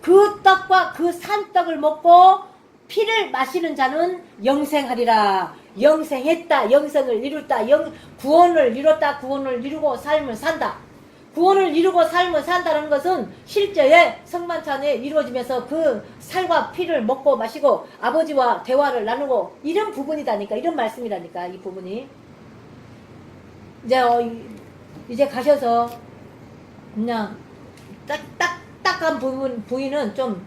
그 떡과 그 산떡을 먹고 피를 마시는 자는 영생하리라. 영생했다. 영생을 이뤘다. 구원을 이뤘다. 구원을 이루고 삶을 산다. 구원을 이루고 삶을 산다는 것은 실제의 성만찬에 이루어지면서 그 살과 피를 먹고 마시고 아버지와 대화를 나누고 이런 부분이다니까. 이런 말씀이라니까. 이 부분이 이제 가셔서 그냥 딱딱한 부위는 좀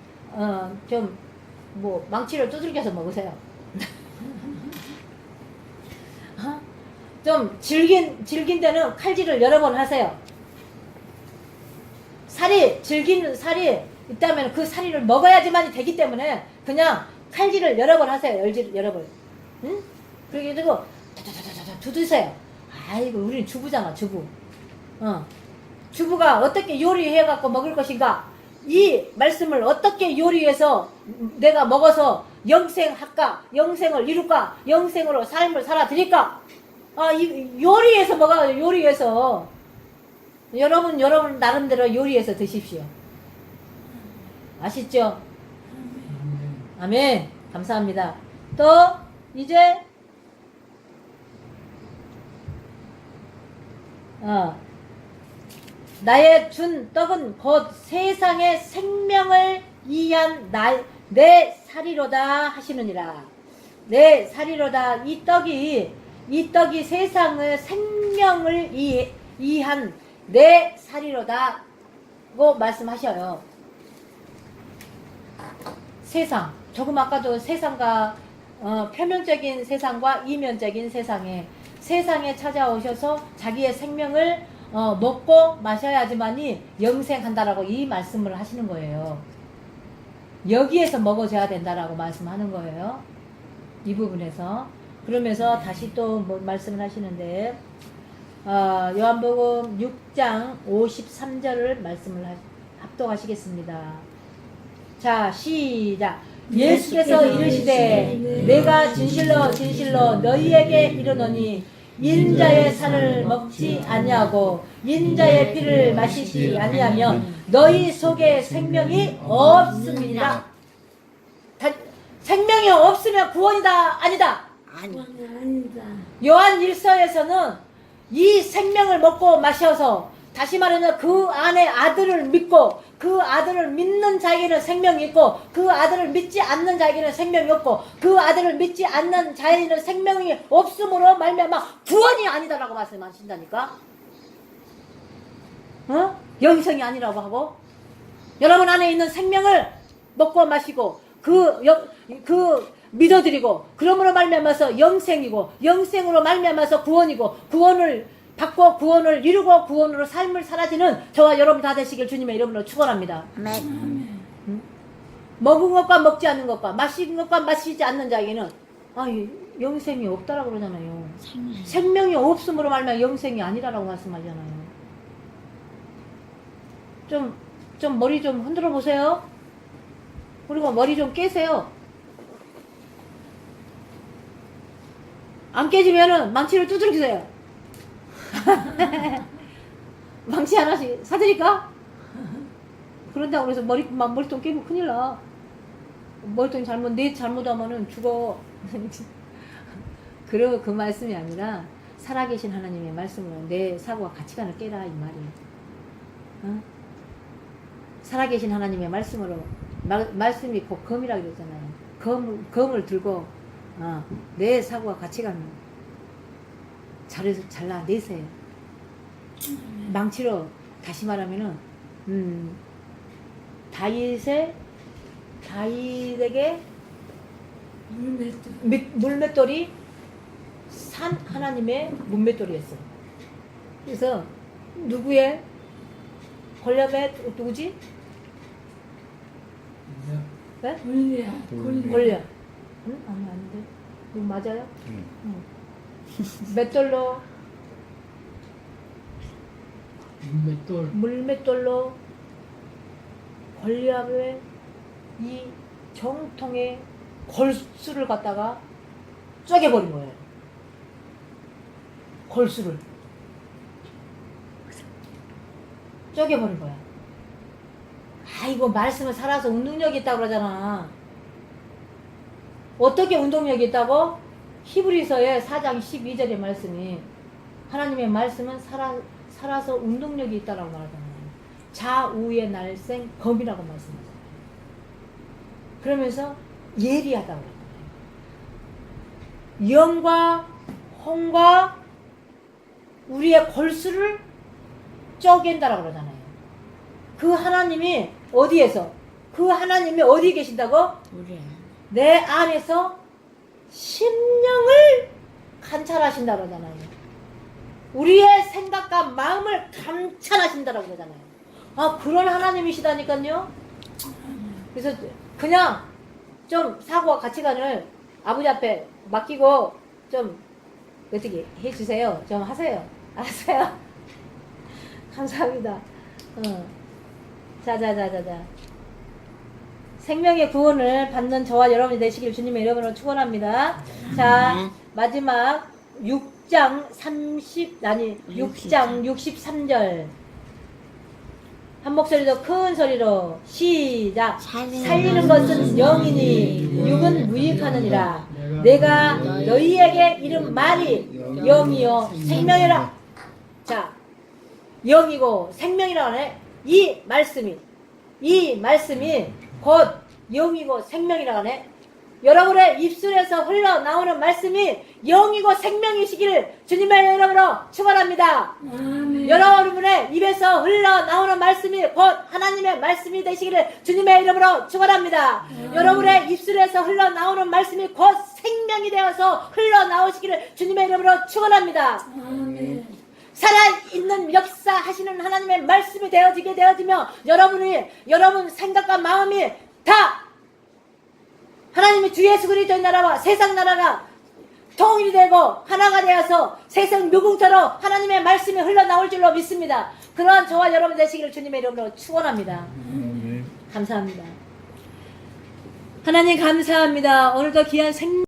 망치를 두들겨서 먹으세요. 좀 질긴 데는 칼질을 여러 번 하세요. 질긴 살이 있다면 그 살을 먹어야지만이 되기 때문에 그냥 칼질을 여러 번 하세요. 여러 번. 응? 그리고 다다다다다 두드세요. 아이고, 우리는 주부잖아, 주부. 주부가 어떻게 요리해갖고 먹을 것인가? 이 말씀을 어떻게 요리해서 내가 먹어서 영생할까? 영생을 이룰까? 영생으로 삶을 살아드릴까? 요리해서 먹어요, 요리해서. 여러분 나름대로 요리해서 드십시오. 아시죠? 아멘. 감사합니다. 또 이제 나의 준 떡은 곧 세상의 생명을 위한 내 살이로다 하시느니라. 내 살이로다. 이 떡이 세상의 생명을 위한 내 살이로다고 말씀하셔요. 세상, 조금 아까도 세상과 표면적인 세상과 이면적인 세상에 찾아오셔서 자기의 생명을 먹고 마셔야지만이 영생한다라고 이 말씀을 하시는 거예요. 여기에서 먹어줘야 된다라고 말씀하는 거예요. 이 부분에서. 그러면서 다시 또 뭐 말씀을 하시는데, 요한복음 6장 53절을 말씀을 합독하시겠습니다. 자, 시작. 예수께서 이르시되 내가 진실로 진실로 너희에게 이르노니 인자의 살을 먹지 아니하고 인자의 피를 마시지 아니하면 너희 속에 생명이 없습니다. 생명이 없으면 구원이다 아니다. 아니다. 요한 1서에서는 이 생명을 먹고 마셔서, 다시 말하면 그 안에 아들을 믿고 그 아들을 믿는 자에게는 생명이 있고 그 아들을 믿지 않는 자에게는 생명이 없고 그 아들을 믿지 않는 자에게는 생명이 없음으로 말미암아 구원이 아니다라고 말씀하신다니까. 영생이 아니라고 하고, 여러분 안에 있는 생명을 먹고 마시고 그 믿어드리고, 그러므로 말미암아서 영생이고 영생으로 말미암아서 구원이고, 구원을 받고 구원을 이루고 구원으로 삶을 살아지는 저와 여러분 다 되시길 주님의 이름으로 축원합니다. 먹은 것과 먹지 않는 것과 마시는 것과 마시지 않는 자에게는 영생이 없다라고 그러잖아요. 생명이 없음으로 말미암아 영생이 아니라고 말씀하잖아요. 좀 머리 좀 흔들어 보세요. 그리고 머리 좀 깨세요. 안 깨지면은 망치를 두드리세요. 망치 하나씩 사드릴까? 그런다고 그래서 머리통 깨면 큰일 나. 머리통 내 잘못하면은 죽어. 그리고 그 말씀이 아니라 살아계신 하나님의 말씀으로 내 사고와 가치관을 깨라 이 말이에요. 살아계신 하나님의 말씀으로, 말씀이 곧 검이라고 그랬잖아요. 검을 들고 내 사고와 가치관을 잘라내세요. 망치로, 다시 말하면은 다윗에게 물맷돌이 산 하나님의 물맷돌이었어. 그래서 누구의 골리앗의 누구지? 네? 골리앗. 응? 아닌데. 누구 맞아요? 응. 맷돌로, 물맷돌로 골리앗의 이 정통의 골수를 갖다가 쪼개버린 거예요. 골수를 쪼개버린 거야. 이거 말씀을 살아서 운동력이 있다고 그러잖아. 어떻게 운동력이 있다고? 히브리서의 4장 12절의 말씀이, 하나님의 말씀은 살아서 운동력이 있다라고 말하잖아요. 좌우의 날생 검이라고 말씀하잖아요. 그러면서 예리하다고 그러잖아요. 영과 홍과 우리의 골수를 쪼갠다라고 그러잖아요. 그 하나님이 어디에서? 그 하나님이 어디 계신다고? 내 안에서 심령을 관찰하신다고 그러잖아요. 우리의 생각과 마음을 감찰하신다고 그러잖아요. 그런 하나님이시다니까요. 그래서 그냥 좀 사고와 가치관을 아버지 앞에 맡기고 좀 어떻게 해주세요. 좀 하세요. 알았어요? 감사합니다. 자자자자자. 생명의 구원을 받는 저와 여러분이 되시길 주님의 이름으로 축원합니다. 자, 마지막 6장 63절. 한 목소리로 큰 소리로 시작. 살리는 것은 영이니 육은 무익하느니라. 내가 너희에게 이른 말이 영이요 생명이라. 자, 영이고 생명이라 하네. 이 말씀이 곧 영이고 생명이라 하네. 여러분의 입술에서 흘러나오는 말씀이 영이고 생명이시기를 주님의 이름으로 축원합니다. 여러분의 입에서 흘러나오는 말씀이 곧 하나님의 말씀이 되시기를 주님의 이름으로 축원합니다. 여러분의 입술에서 흘러나오는 말씀이 곧 생명이 되어서 흘러나오시기를 주님의 이름으로 축원합니다. 살아있는 역사하시는 하나님의 말씀이 되어지며 여러분 생각과 마음이 다 하나님의 주 예수 그리스도의 나라와 세상 나라가 통일이 되고 하나가 되어서 세상 누궁처럼 하나님의 말씀이 흘러나올 줄로 믿습니다. 그러한 저와 여러분 되시기를 주님의 이름으로 축원합니다. 감사합니다. 하나님 감사합니다. 오늘도 귀한 생